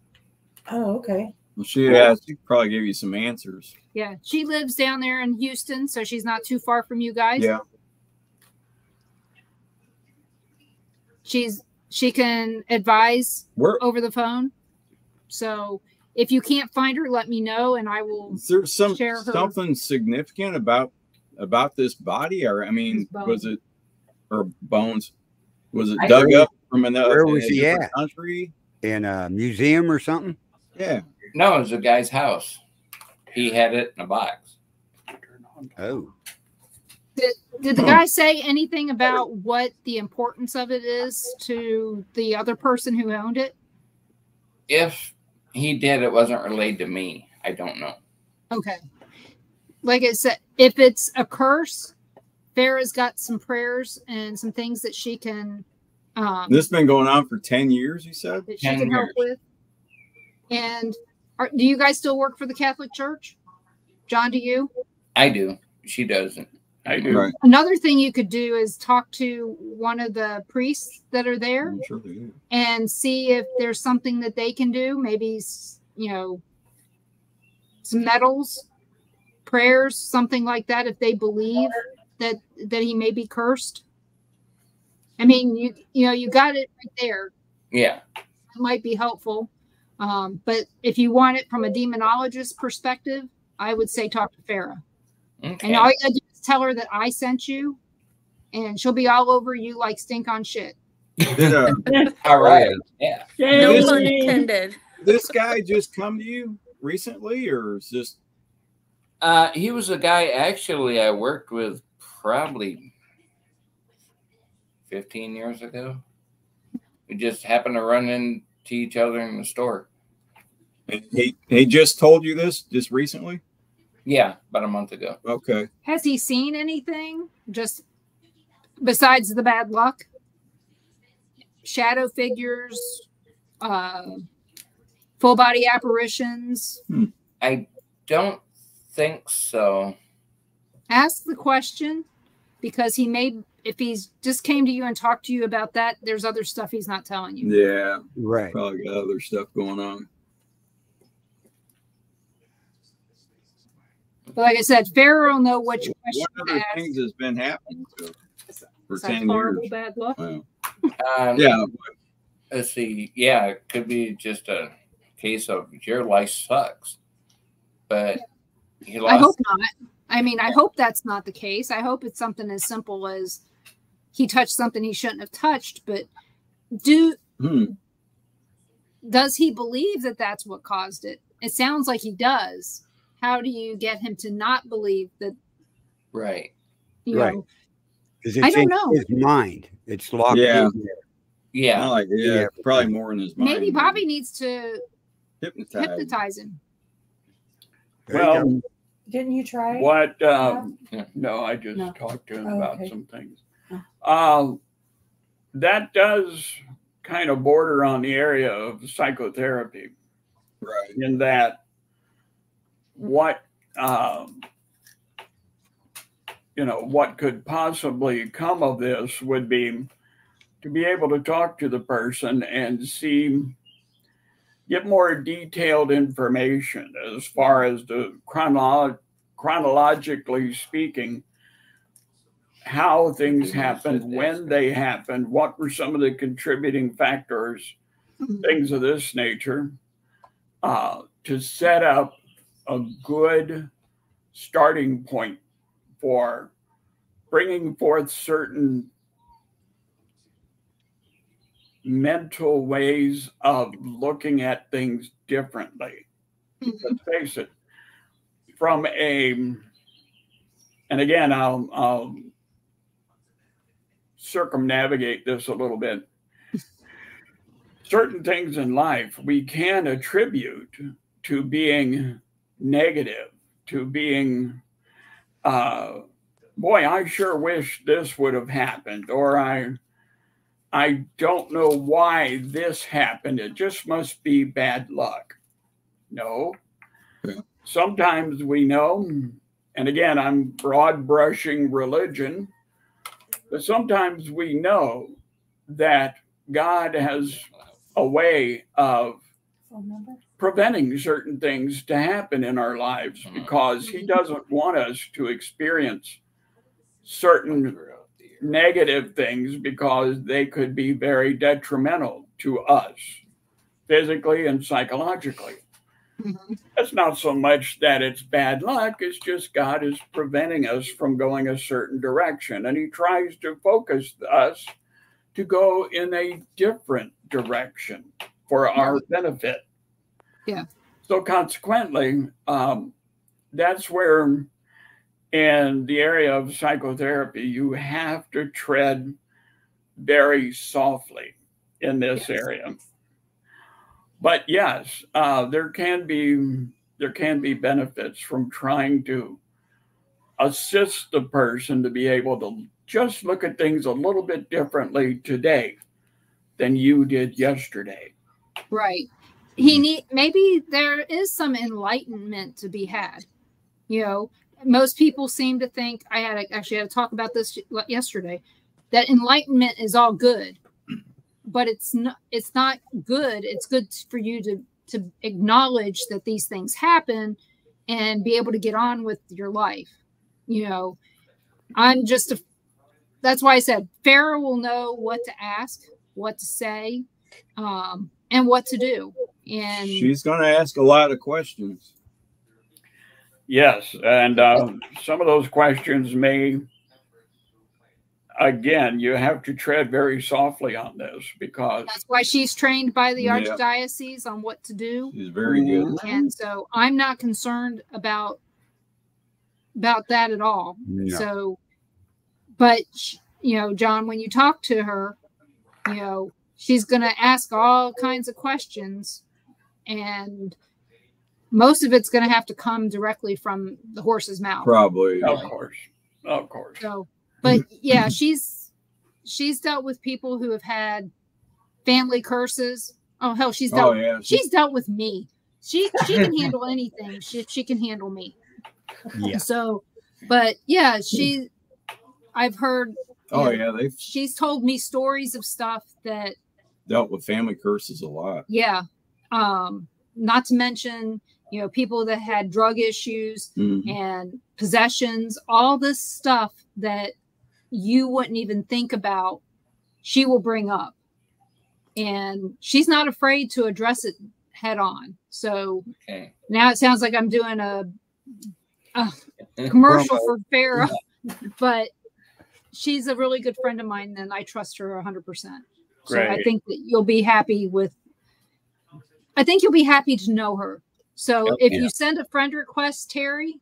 Oh, okay.
Well, she could probably give you some answers.
Yeah, she lives down there in Houston, so she's not too far from you guys.
Yeah.
She can advise over the phone. So if you can't find her, let me know, and I will.
Is there
share her.
Something significant about this body, or I mean, was it or bones? Was it dug up from another?
Where was he at?
Country?
In a museum or something?
Yeah.
No, it was a guy's house. He had it in a box.
Oh.
Did the guy say anything about what the importance of it is to the other person who owned it?
If he did, it wasn't relayed to me. I don't know.
Okay. Like I said, if it's a curse, Farrah's got some prayers and some things that she can.
This has been going on for 10 years, you said?
That she can help with. And do you guys still work for the Catholic Church? John, do you?
I do. She doesn't.
I do.
Right.
Another thing you could do is talk to one of the priests that are there and see if there's something that they can do. Maybe, some medals, prayers, something like that, if they believe that he may be cursed. I mean, you got it right there.
Yeah.
It might be helpful. But if you want it from a demonologist perspective, I would say talk to Farrah.
Okay.
And all you gotta do is tell her that I sent you, and she'll be all over you like stink on shit.
All right. Yeah.
No pun intended.
This guy just come to you recently, or is this?
He was a guy actually I worked with probably 15 years ago. We just happened to run into each other in the store.
He just told you this just recently?
Yeah, about a month ago.
Okay.
Has he seen anything just besides the bad luck? Shadow figures, full body apparitions?
I don't think so.
Ask the question, because he may, if he's just came to you and talked to you about that, there's other stuff he's not telling you.
Yeah,
Right.
Probably got other stuff going on.
But like I said, Pharaoh will know which question
What
to
other
ask.
things has been happening to him for
Is that
10
horrible
years?
bad luck?
Wow.
Yeah. Let's see. Yeah, it could be just a case of your life sucks. But he lost.
I hope not. I mean, I hope that's not the case. I hope it's something as simple as he touched something he shouldn't have touched. But does he believe that that's what caused it? It sounds like he does. How do you get him to not believe that?
Right.
You know,
Because
I
it's
don't
in
know.
his mind. It's locked in there.
Yeah.
Probably more in his mind.
Maybe Bobby needs to
hypnotize
him.
Well,
didn't you try?
What? No, I just talked to him about some things. That does kind of border on the area of psychotherapy,
right?
In that, what what could possibly come of this would be to be able to talk to the person and get more detailed information as far as the chronologically speaking, how things happened, when they happened, what were some of the contributing factors, things of this nature, to set up a good starting point for bringing forth certain mental ways of looking at things differently. Let's face it, and again, I'll circumnavigate this a little bit. Certain things in life we can attribute to being negative, to being, boy, I sure wish this would have happened, or I don't know why this happened. It just must be bad luck. No. Sometimes we know, and again, I'm broad brushing religion, but sometimes we know that God has a way of preventing certain things to happen in our lives because he doesn't want us to experience certain negative things because they could be very detrimental to us physically and psychologically. It's not so much that it's bad luck, it's just God is preventing us from going a certain direction, and he tries to focus us to go in a different direction for our benefit.
Yeah.
So consequently, that's where in the area of psychotherapy, you have to tread very softly in this area. But yes, there can be benefits from trying to assist the person to be able to just look at things a little bit differently today than you did yesterday.
Right. Maybe there is some enlightenment to be had. You know, most people seem to think, I had to talk about this yesterday, that enlightenment is all good, but it's not good. It's good for you to acknowledge that these things happen and be able to get on with your life. You know, that's why I said Farrah will know what to ask, what to say, and what to do. And
she's going to ask a lot of questions.
Yes, and some of those questions may, again, you have to tread very softly on this because
that's why she's trained by the archdiocese on what to do.
She's very good.
And so I'm not concerned about that at all.
No.
So, but you know, John, when you talk to her, you know, she's going to ask all kinds of questions, and most of it's going to have to come directly from the horse's mouth.
Probably.
Of course.
So, but yeah, she's dealt with people who have had family curses, Oh hell, she's dealt.
Oh yeah,
she's dealt with me. She can handle anything. She can handle me.
Yeah.
So, but yeah, I've heard.
Oh yeah, they've
she's told me stories of stuff that
dealt with family curses a lot.
Yeah. Not to mention, people that had drug issues and possessions, all this stuff that you wouldn't even think about, she will bring up. And she's not afraid to address it head on. So now it sounds like I'm doing a commercial for Farrah, but she's a really good friend of mine and I trust her 100%. So
Great.
I think that you'll be happy to know her. So if you send a friend request, Terri,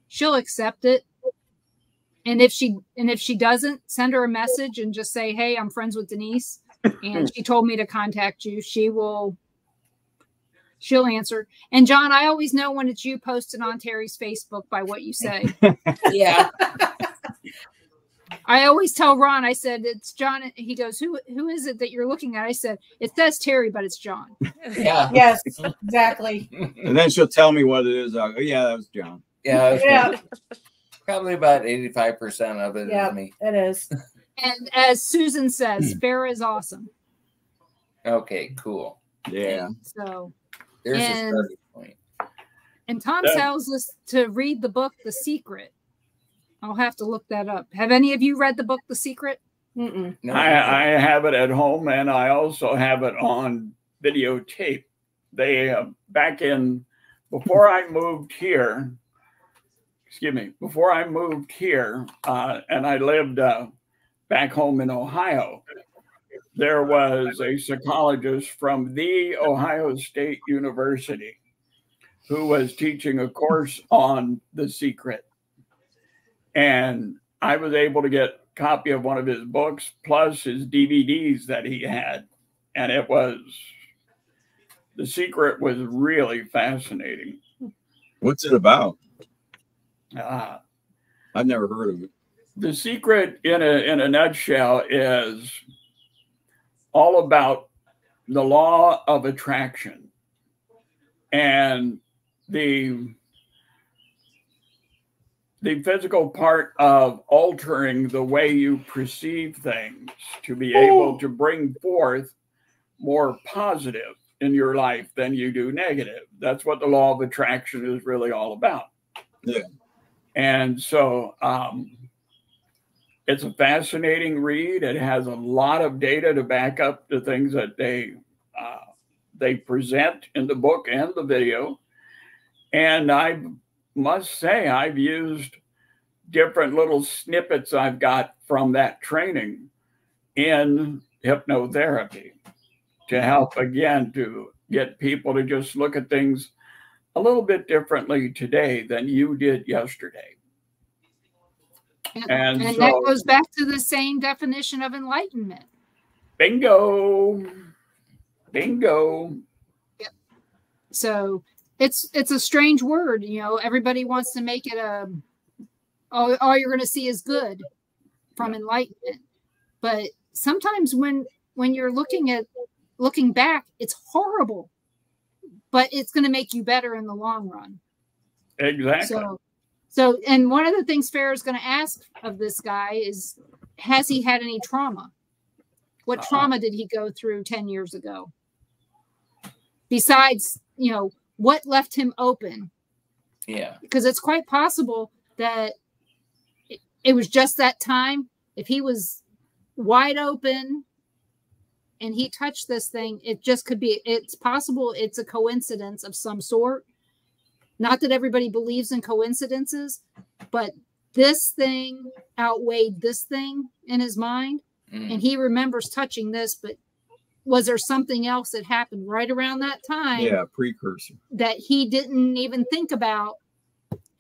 she'll accept it. And if she doesn't, send her a message and just say, "Hey, I'm friends with Denise and she told me to contact you." She'll answer. And John, I always know when it's you posted on Terri's Facebook by what you say.
Yeah.
I always tell Ron, I said, "It's John." He goes, who is it that you're looking at? I said, "It says Terri, but it's John."
Yeah.
Yes, exactly.
And then she'll tell me what it is. I'll go, yeah, that was John.
Yeah. Probably about 85% of it is me.
It is.
And as Susan says, Farrah is awesome.
Okay, cool.
Yeah.
So
there's a starting point.
And Tom tells us to read the book, The Secret. I'll have to look that up. Have any of you read the book, The Secret?
No.
I have it at home, and I also have it on videotape. They before I moved here, and I lived back home in Ohio, there was a psychologist from the Ohio State University who was teaching a course on The Secret. And I was able to get a copy of one of his books plus his DVDs that he had. And The Secret was really fascinating.
What's it about?
I've
never heard of it.
The Secret in a nutshell is all about the law of attraction and the physical part of altering the way you perceive things to be able to bring forth more positive in your life than you do negative. That's what the law of attraction is really all about.
Yeah.
And so it's a fascinating read. It has a lot of data to back up the things that they present in the book and the video. And I must say, I've used different little snippets I've got from that training in hypnotherapy to help, again, to get people to just look at things a little bit differently today than you did yesterday.
And so, that goes back to the same definition of enlightenment.
Bingo. Bingo.
Yep. So it's a strange word, everybody wants to make it all you're going to see is good from enlightenment. But sometimes when you're looking back, it's horrible, but it's going to make you better in the long run.
Exactly.
So, and one of the things Farrah is going to ask of this guy is, has he had any trauma? What trauma did he go through 10 years ago? Besides, what left him open?
Yeah.
Because it's quite possible that it was just that time. If he was wide open and he touched this thing, it just could be, it's possible it's a coincidence of some sort. Not that everybody believes in coincidences, but this thing outweighed this thing in his mind. And he remembers touching this, but was there something else that happened right around that time?
Yeah, precursor. That
he didn't even think about.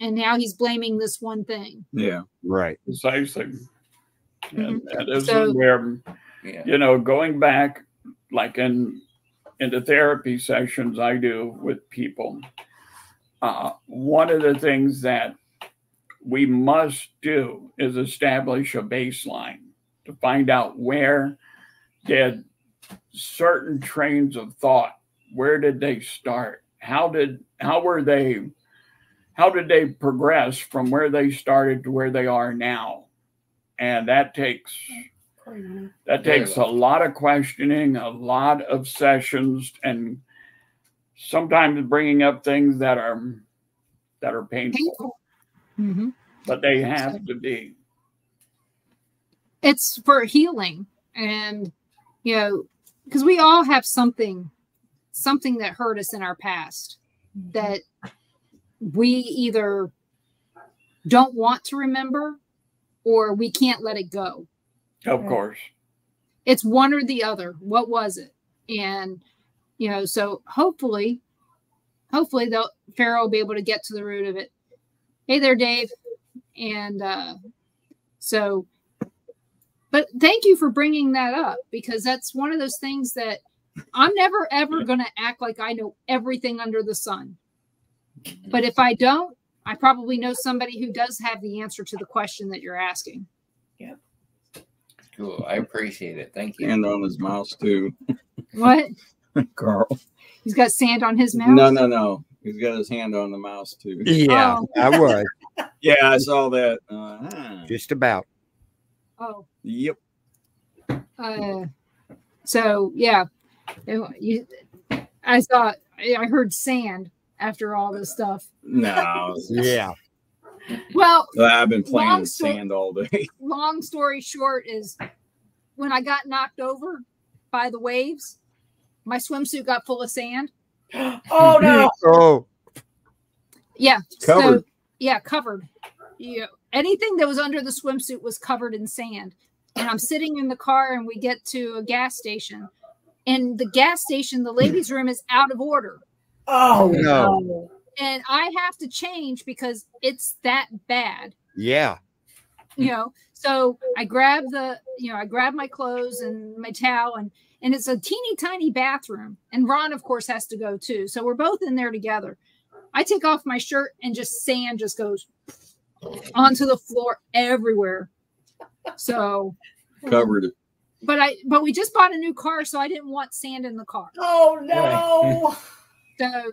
And now he's blaming this one thing.
Yeah,
right.
Precisely. And this is where, going back, like in the therapy sessions I do with people, one of the things that we must do is establish a baseline to find out where did certain trains of thought. Where did they start? How did they progress from where they started to where they are now? And that takes a lot of questioning, a lot of sessions, and sometimes bringing up things that are painful.
Mm-hmm.
But they have to be.
It's for healing, and because we all have something that hurt us in our past that we either don't want to remember or we can't let it go.
Of course.
It's one or the other. What was it? And, so hopefully Pharaoh will be able to get to the root of it. Hey there, Dave. And but thank you for bringing that up, because that's one of those things that I'm never, ever going to act like I know everything under the sun. But if I don't, I probably know somebody who does have the answer to the question that you're asking.
Yep.
Cool. I appreciate it. Thank you.
And on his mouse too.
What?
Carl.
He's got sand on his mouth?
No. He's got his hand on the mouse too.
Yeah, I was.
Yeah, I saw that.
Just about.
Oh.
Yep.
So yeah, I heard sand after all this stuff.
No.
Yeah.
Well,
I've been playing with sand all day.
Long story short is, when I got knocked over by the waves, my swimsuit got full of sand.
Oh no!
Oh.
Yeah.
Covered.
So, yeah, covered. Anything that was under the swimsuit was covered in sand. And I'm sitting in the car, and we get to a gas station. And the gas station, the ladies' room is out of order.
Oh no!
And I have to change because it's that bad.
Yeah.
So I grab my clothes and my towel, and it's a teeny tiny bathroom. And Ron, of course, has to go too. So we're both in there together. I take off my shirt, and sand just goes onto the floor everywhere. So
covered it.
But we just bought a new car, so I didn't want sand in the car.
Oh no!
So,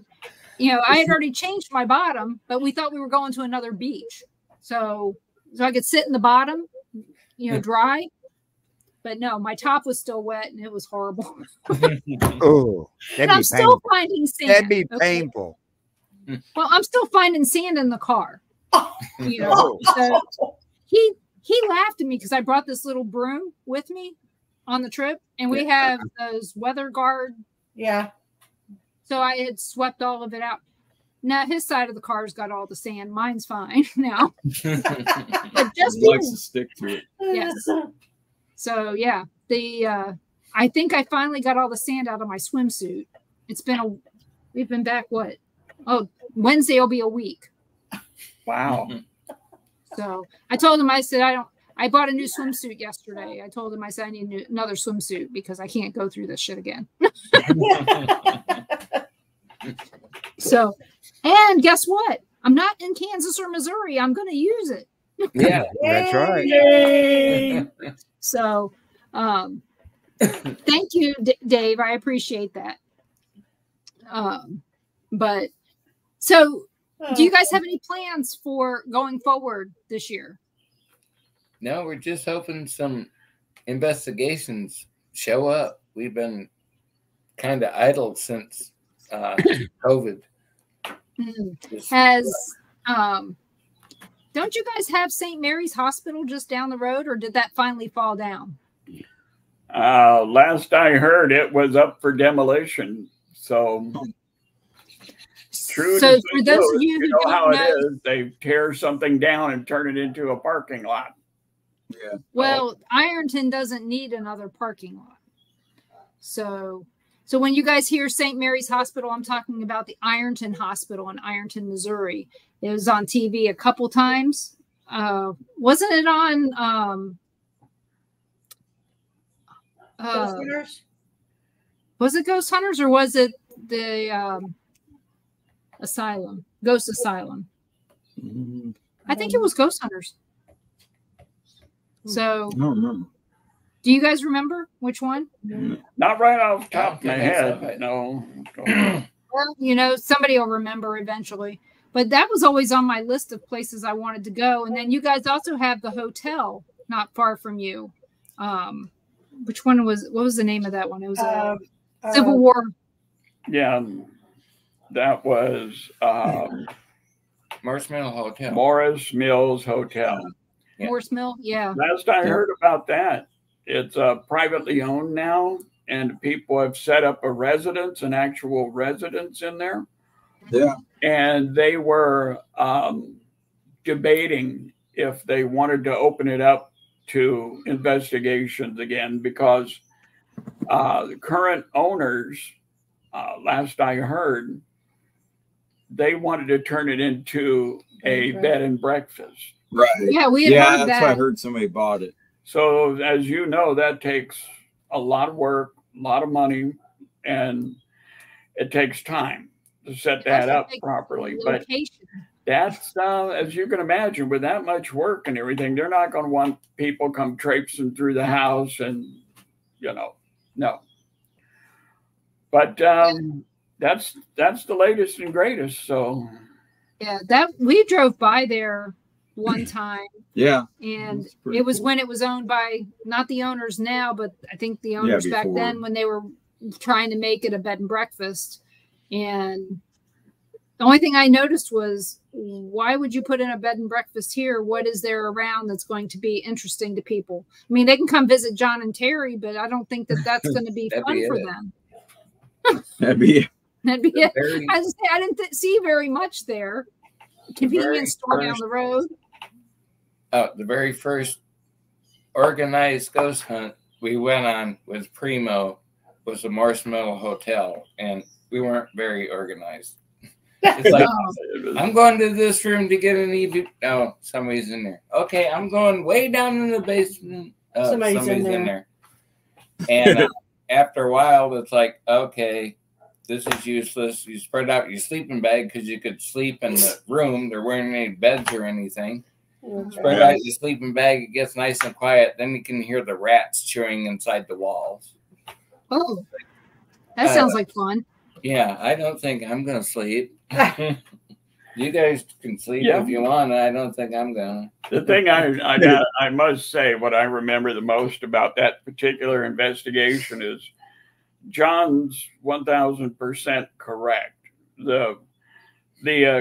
I had already changed my bottom, but we thought we were going to another beach. So I could sit in the bottom, dry. But no, my top was still wet, and it was horrible.
Oh,
and I'm still finding sand.
That'd be painful.
Well, I'm still finding sand in the car. So he laughed at me because I brought this little broom with me on the trip, and we have those weather guard.
Yeah.
So I had swept all of it out. Now his side of the car's got all the sand. Mine's fine now. But just
he likes to stick to it.
Yes. So yeah, I think I finally got all the sand out of my swimsuit. We've been back what? Oh, Wednesday will be a week.
Wow.
So I told him, I said, I bought a new swimsuit yesterday. I told him, I said, I need another swimsuit because I can't go through this shit again. So, and guess what? I'm not in Kansas or Missouri. I'm going to use it.
Yeah, that's right.
Yay.
So, thank you, Dave. I appreciate that. But so, do you guys have any plans for going forward this year?
No, we're just hoping some investigations show up. We've been kind of idle since COVID.
Don't you guys have St. Mary's Hospital just down the road, or did that finally fall down?
Last I heard, it was up for demolition. So, true.
So for those of you who
know
don't
how
know,
it is, they tear something down and turn it into a parking lot.
Yeah.
Well, Ironton doesn't need another parking lot. So when you guys hear St. Mary's Hospital, I'm talking about the Ironton Hospital in Ironton, Missouri. It was on TV a couple times. Wasn't it on?
Ghost Hunters?
Was it Ghost Hunters, or was it the Asylum? Ghost Asylum. I think it was Ghost Hunters. So,
I don't remember.
Do you guys remember which one?
Not right off the top of my head. No.
Well, you know, somebody will remember eventually. But that was always on my list of places I wanted to go. And then you guys also have the hotel not far from you. Which one was? What was the name of that one? It was a Civil War.
Yeah, that was
Morris Mill Hotel.
Morris Mills Hotel.
Yeah.
Morris Mill, yeah.
Last I heard about that, it's privately owned now, and people have set up a residence, an actual residence in there.
Yeah.
And they were debating if they wanted to open it up to investigations again, because the current owners, last I heard, they wanted to turn it into a bed and breakfast.
Right.
Yeah, we had heard
that's
that.
why I heard somebody bought it.
So as you know, that takes a lot of work, a lot of money, and it takes time to set that up properly. But that's, as you can imagine, with that much work and everything, they're not going to want people come traipsing through the house and, you know, no. But that's the latest and greatest. So
yeah, that we drove by there one time.
Yeah.
And it was when it was owned by not the owners now, but I think the owners back then when they were trying to make it a bed and breakfast. And the only thing I noticed was, why would you put in a bed and breakfast here? What is there around that's going to be interesting to people? I mean, they can come visit John and Terry, but I don't think that that's going to be fun for them.
That'd be it.
That'd be it. I didn't see very much there. Convenience store down the road.
The very first organized ghost hunt we went on with PRIMO was the Morris Mill Hotel, and we weren't very organized. It's like, I'm going to this room to get an EV. Oh, somebody's in there. Okay, I'm going way down in the basement. Somebody's in there. And after a while, it's like, okay, this is useless. You spread out your sleeping bag because you could sleep in the room. There weren't any beds or anything. Spread out your sleeping bag. It gets nice and quiet. Then you can hear the rats chewing inside the walls.
Oh, that sounds like fun.
Yeah, I don't think I'm going to sleep. You guys can sleep if you want. I don't think I'm going to.
The thing I must say, what I remember the most about that particular investigation is John's 1000% correct. The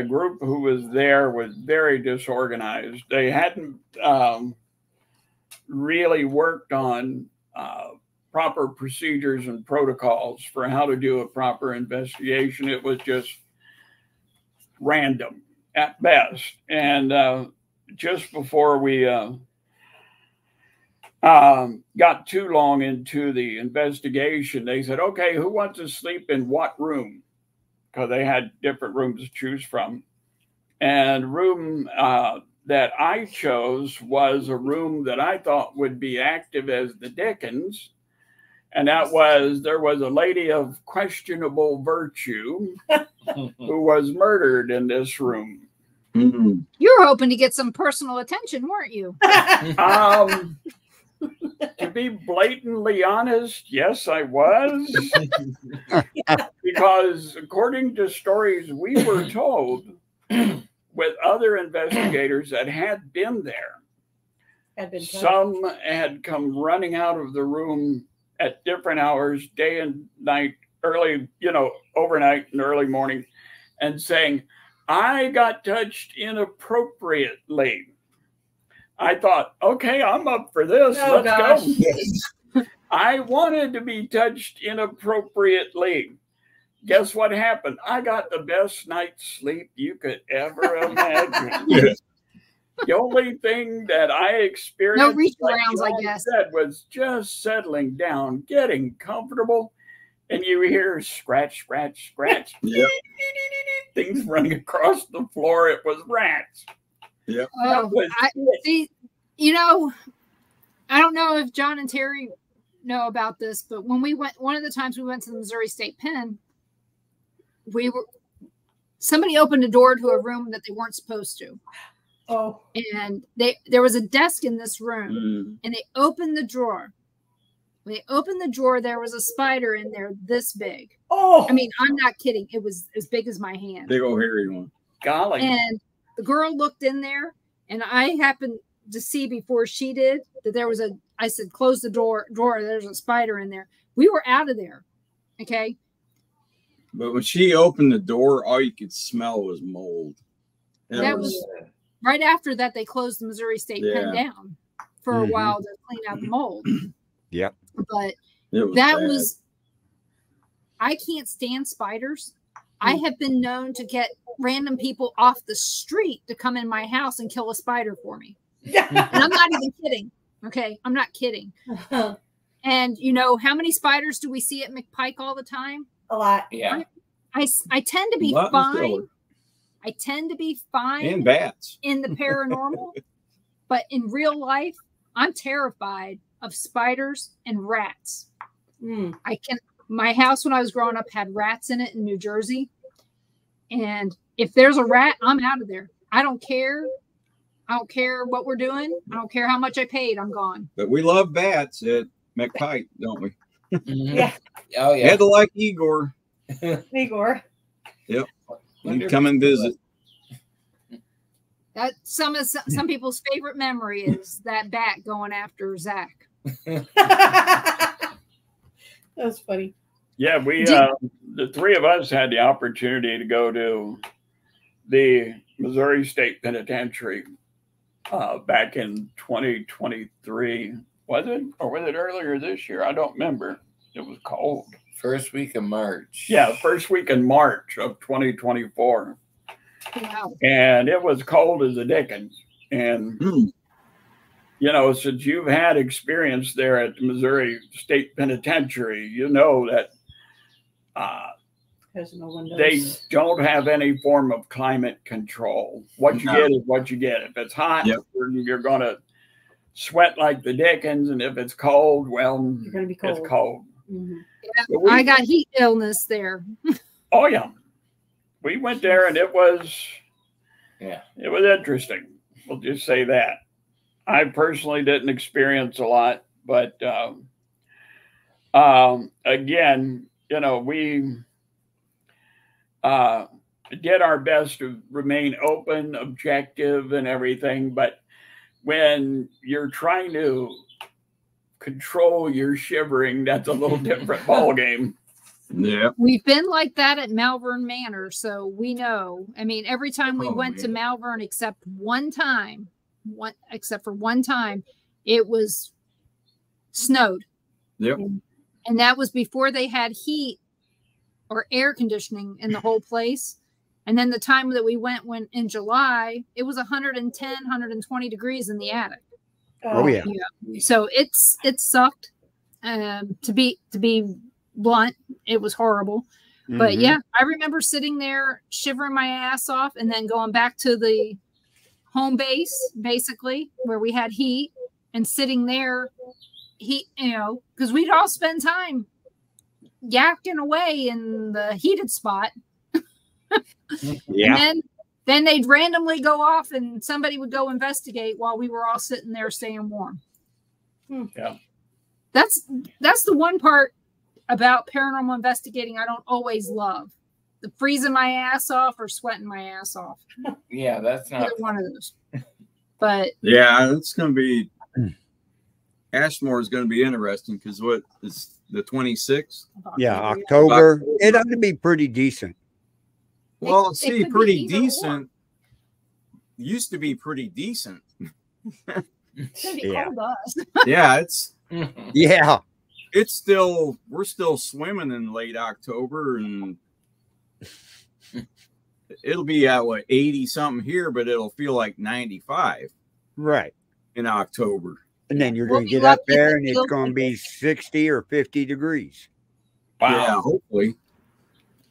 group who was there was very disorganized. They hadn't really worked on proper procedures and protocols for how to do a proper investigation. It was just random at best. And just before we got too long into the investigation, they said, okay, who wants to sleep in what room? Because they had different rooms to choose from. And room that I chose was a room that I thought would be active as the Dickens. And that was, there was a lady of questionable virtue who was murdered in this room.
Mm-hmm.
You were hoping to get some personal attention, weren't you?
To be blatantly honest, yes, I was. Because according to stories we were told with other investigators that had been there, some had come running out of the room at different hours, day and night, early, overnight and early morning, and saying, I got touched inappropriately. I thought, okay, I'm up for this. Let's go. I wanted to be touched inappropriately. Guess what happened? I got the best night's sleep you could ever imagine. The only thing that I experienced,
no reach arounds, I guess,
was just settling down, getting comfortable, and you hear scratch, scratch, scratch, things running across the floor. It was rats.
Yeah.
See, I don't know if John and Terry know about this, but when we went, one of the times we went to the Missouri State Pen, somebody opened a door to a room that they weren't supposed to.
Oh.
And there was a desk in this room, and they opened the drawer, When they opened the drawer, there was a spider in there this big.
Oh,
I mean, I'm not kidding. It was as big as my hand.
Big old hairy one.
Golly.
And the girl looked in there, and I happened to see before she did that there was I said, close the drawer. There's a spider in there. We were out of there. Okay.
But when she opened the door, all you could smell was mold.
That was right after that. They closed the Missouri State Pen down for a while to clean out the mold.
Yep.
But
that
was, I can't stand spiders. I have been known to get random people off the street to come in my house and kill a spider for me. And I'm not even kidding. Okay. I'm not kidding. And you know, how many spiders do we see at McPike all the time?
A lot.
Yeah.
I tend to be fine. I tend to be fine.
And bats.
In the paranormal. But in real life, I'm terrified of spiders and rats. My house when I was growing up had rats in it in New Jersey. And if there's a rat, I'm out of there. I don't care. I don't care what we're doing. I don't care how much I paid. I'm gone.
But we love bats at McPike, don't we?
Yeah.
Oh, yeah.
Had to like Igor.
Igor.
Yep. He'd come and visit.
That's some people's favorite memory is that bat going after Zach.
That's funny.
Yeah, we the three of us had the opportunity to go to the Missouri State Penitentiary back in 2023. Was it? Or was it earlier this year? I don't remember. It was cold.
First week of March.
Yeah, first week in March of 2024.
Wow.
And it was cold as the dickens. And, you know, since you've had experience there at the Missouri State Penitentiary, you know that
There's no windows.
they don't have any form of climate control. What you get is what you get. If it's hot, you're going to sweat like the dickens. And if it's cold, well,
You're gonna be cold.
it's cold.
Yeah, I got heat illness there.
Oh, yeah. We went there and it was interesting. We'll just say that. I personally didn't experience a lot, but again, you know, we did our best to remain open, objective, and everything. But when you're trying to control your shivering, that's a little different ballgame.
Yeah.
We've been like that at Malvern Manor, so we know. I mean, every time we went to Malvern, except for one time, it was snowed.
Yep.
And that was before they had heat or air conditioning in the whole place. And then the time that we went when in July, it was 110, 120 degrees in the attic.
Oh yeah.
So it sucked. To be blunt, it was horrible. But yeah, I remember sitting there shivering my ass off and then going back to the home base, basically, where we had heat and sitting there, heat, you know, because we'd all spend time yakking away in the heated spot.
Yeah.
And then they'd randomly go off and somebody would go investigate while we were all sitting there staying warm.
Yeah.
That's the one part about paranormal investigating I don't always love. The freezing my ass off or sweating my ass off.
Yeah, that's not
either one of those. But
yeah, it's going to be Ashmore is going to be interesting because what is the 26th?
Yeah, October. It ought to be pretty decent.
Well,
It
see,
could be
pretty
either
decent. Used to be pretty decent.
it's gonna be
Yeah.
cold to us.
Yeah, it's
Yeah.
it's still we're still swimming in late October, and it'll be at what 80 something here, but it'll feel like 95
Right.
in October.
And then you're
We'll
going to
be
get up
lucky
there
if
and
it
it's
feels
going to
like
be 60 or 50 degrees.
Wow.
Yeah, hopefully.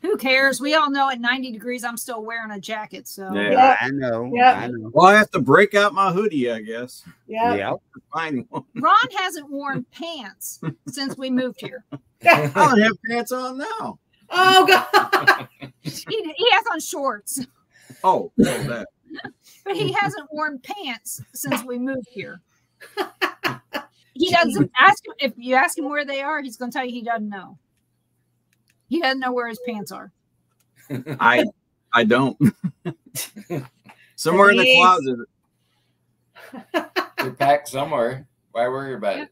Who cares? We all know at 90 degrees I'm still wearing a jacket. So
Yeah.
Yeah.
I know.
Yeah.
I know.
Well, I have to break out my hoodie, I guess.
Yeah.
Yeah.
Find one.
Ron hasn't worn pants since we moved here.
I don't have pants on now.
Oh God.
He has on shorts,
Oh, that.
but he hasn't worn pants since we moved here. He He doesn't ask him. If you ask him where they are, he's going to tell you he doesn't know. He doesn't know where his pants are.
I don't. Somewhere in the closet.
They're packed somewhere. Why worry about it?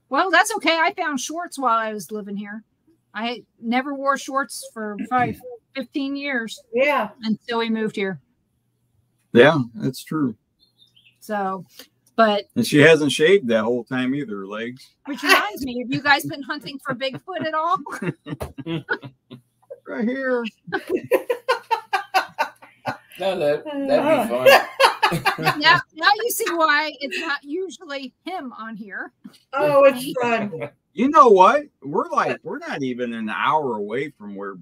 Well, that's okay. I found shorts while I was living here. I never wore shorts for probably 15 years.
Yeah.
Until we moved here.
Yeah, that's true.
So, but.
And she hasn't shaved that whole time either, her legs.
Which reminds me, have you guys been hunting for Bigfoot at all?
Right here.
No, that'd be fun.
now you see why it's not usually him on here.
Oh, it's fun.
You know what? We're not even an hour away from where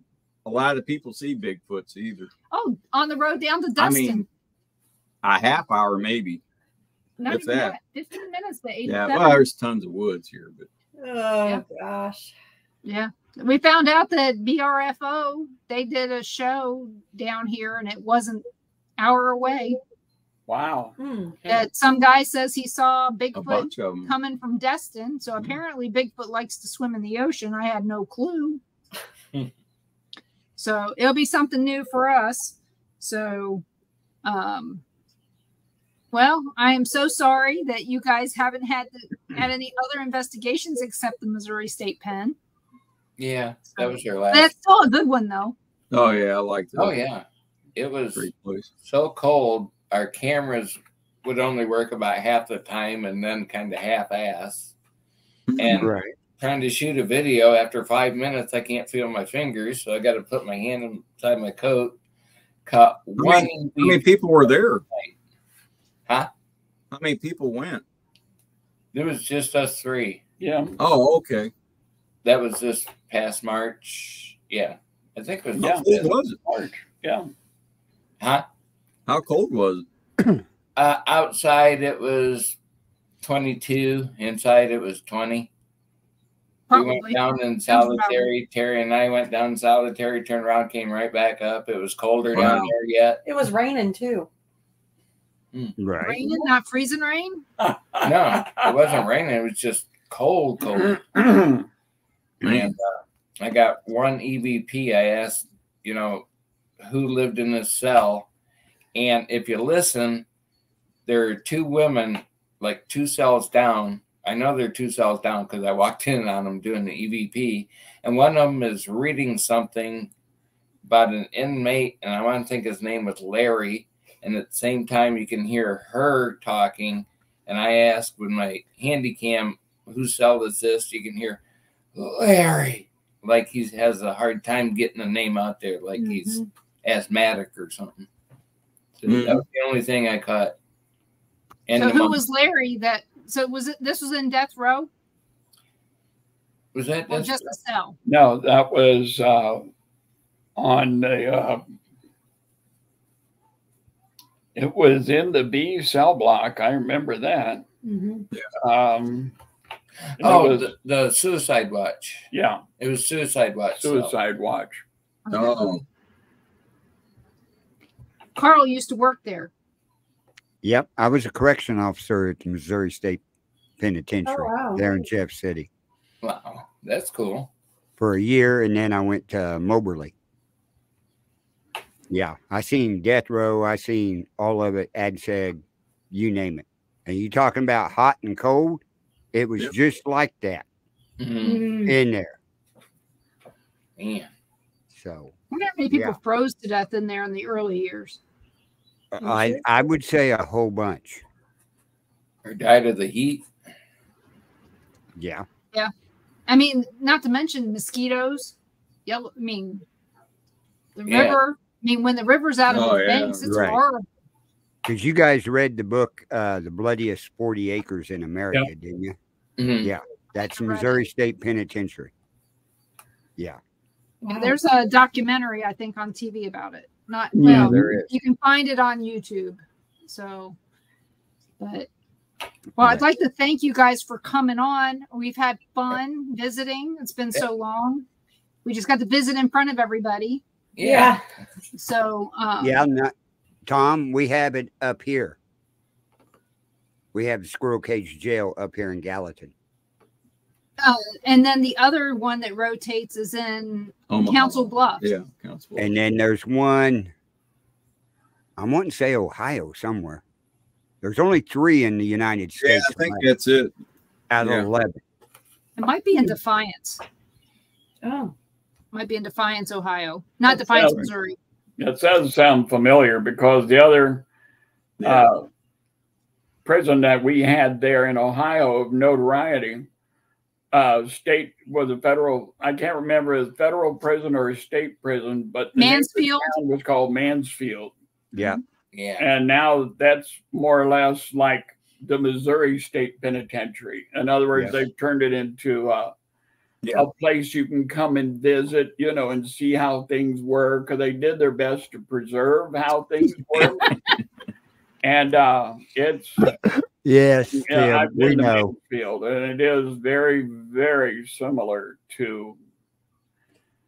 a lot of people see Bigfoots either.
Oh, on the road down to Dustin.
I mean, a half hour maybe.
Not
if
even
that.
15 minutes to 87.
Yeah, well, there's tons of woods here, but.
Oh gosh.
Yeah. We found out that BRFO, they did a show down here and it wasn't an hour away.
Wow.
That some guy says he saw
A
Bigfoot
bunch of them.
coming from Destin. So apparently Bigfoot likes to swim in the ocean. I had no clue. So it'll be something new for us. So, well, I am so sorry that you guys haven't had any other investigations except the Missouri State Pen.
Yeah, that was your last.
That's still a good one, though.
Oh, yeah, I liked it.
Oh, yeah. It was
Great place.
so cold. Our cameras would only work about half the time and then kind of half-ass. And trying to shoot a video after 5 minutes, I can't feel my fingers, so I got to put my hand inside my coat. Cut one.
How many people were there?
Huh?
How many people went?
There was just us three.
Yeah.
Oh, okay.
That was this past March. Yeah. I think it was.
How cold was it?
March. Yeah.
Huh?
How cold was it?
Outside it was 22. Inside it was 20.
Probably.
We went down in solitary. Terry and I went down in solitary, turned around, came right back up. It was colder down there yet.
It was raining too.
Right.
Raining, not freezing rain?
No, it wasn't raining. It was just cold. And I got one EVP. I asked, who lived in this cell. And if you listen, there are two women, like 2 cells down. I know they're 2 cells down because I walked in on them doing the EVP. And one of them is reading something about an inmate. And I want to think his name was Larry. And at the same time, you can hear her talking. And I asked with my handy cam, whose cell is this? You can hear Larry. Like he has a hard time getting the name out there. Like he's asthmatic or something. So that was the only thing I caught. And
so who was Larry? This was in death row?
Was that
or just a cell?
No, that was on the it was in the B cell block. I remember that.
The suicide watch.
Yeah.
It was suicide watch.
Suicide watch.
Oh.
Carl used to work there.
Yep. I was a correction officer at the Missouri State Penitentiary there in Jeff City.
Wow. That's cool.
For a year, and then I went to Moberly. Yeah. I seen death row. I seen all of it, ADSEG, you name it. And you talking about hot and cold? It was just like that in there.
Yeah.
So.
I wonder how many people froze to death in there in the early years.
I would say a whole bunch.
Or died of the heat.
Yeah.
Yeah. I mean, not to mention mosquitoes. The river. I mean, when the river's out of the banks, it's horrible.
Because you guys read the book, The Bloodiest 40 Acres in America, didn't you? Yeah. That's Missouri State Penitentiary. Yeah.
Yeah, there's a documentary, I think, on TV about it.
There is.
You can find it on YouTube. So, I'd like to thank you guys for coming on. We've had fun visiting. It's been so long. We just got to visit in front of everybody.
Yeah.
So,
Tom, we have it up here. We have the Squirrel Cage Jail up here in Gallatin.
And then the other one that rotates is in
Omaha.
Council Bluffs.
Yeah, Council Bluffs.
And then there's one, I want to say Ohio somewhere. There's only 3 in the United States.
Yeah, I think that's it.
Out of 11.
It might be in Defiance.
Oh.
Might be in Defiance, Ohio. Not Defiance, Missouri.
It does sound familiar because the other prison that we had there in Ohio of notoriety, state was a federal, I can't remember if federal prison or a state prison, but the
Mansfield
town was called Mansfield.
Yeah.
Yeah.
And now that's more or less like the Missouri State Penitentiary. In other words, they've turned it into a place you can come and visit, you know, and see how things were, because they did their best to preserve how things were. And it's
yes,
I've
we
been to
know.
Mansfield, and it is very, very similar to,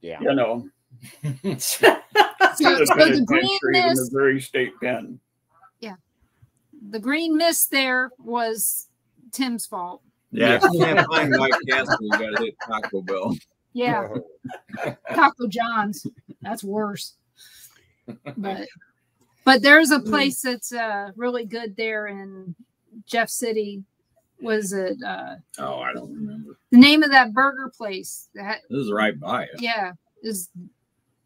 you know,
the green mist,
Missouri State Pen.
Yeah, the green mist there was Tim's fault.
Yeah, if you can't find White Castle, you got to hit Taco Bell.
Yeah, Taco John's. That's worse. But there's a place that's really good there in Jeff City. Was it?
Oh, I don't remember.
The name of that burger place. This
is right by it.
Yeah, is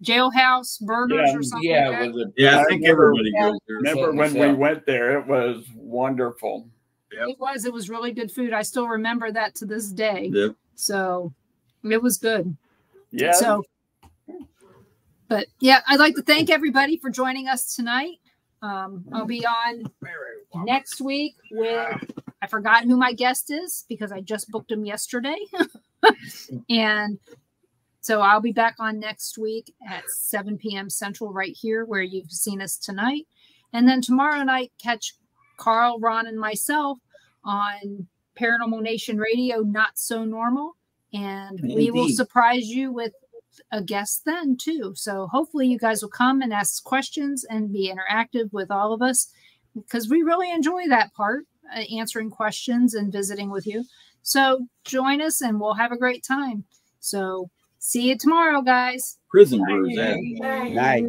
Jailhouse Burgers or something.
Yeah,
like that?
I think everybody goes there.
Remember when we went there? It was wonderful.
Yep. It was really good food. I still remember that to this day.
Yep.
So it was good.
Yeah.
So, but yeah, I'd like to thank everybody for joining us tonight. I'll be on next week with, I forgot who my guest is because I just booked him yesterday. And so I'll be back on next week at 7 p.m. Central right here where you've seen us tonight. And then tomorrow night, catch Carl, Ron, and myself on Paranormal Nation Radio, Not So Normal. And we will surprise you with a guest then too. So hopefully you guys will come and ask questions and be interactive with all of us, because we really enjoy that part, answering questions and visiting with you. So join us and we'll have a great time. So see you tomorrow, guys.
Prison Brews.
Night.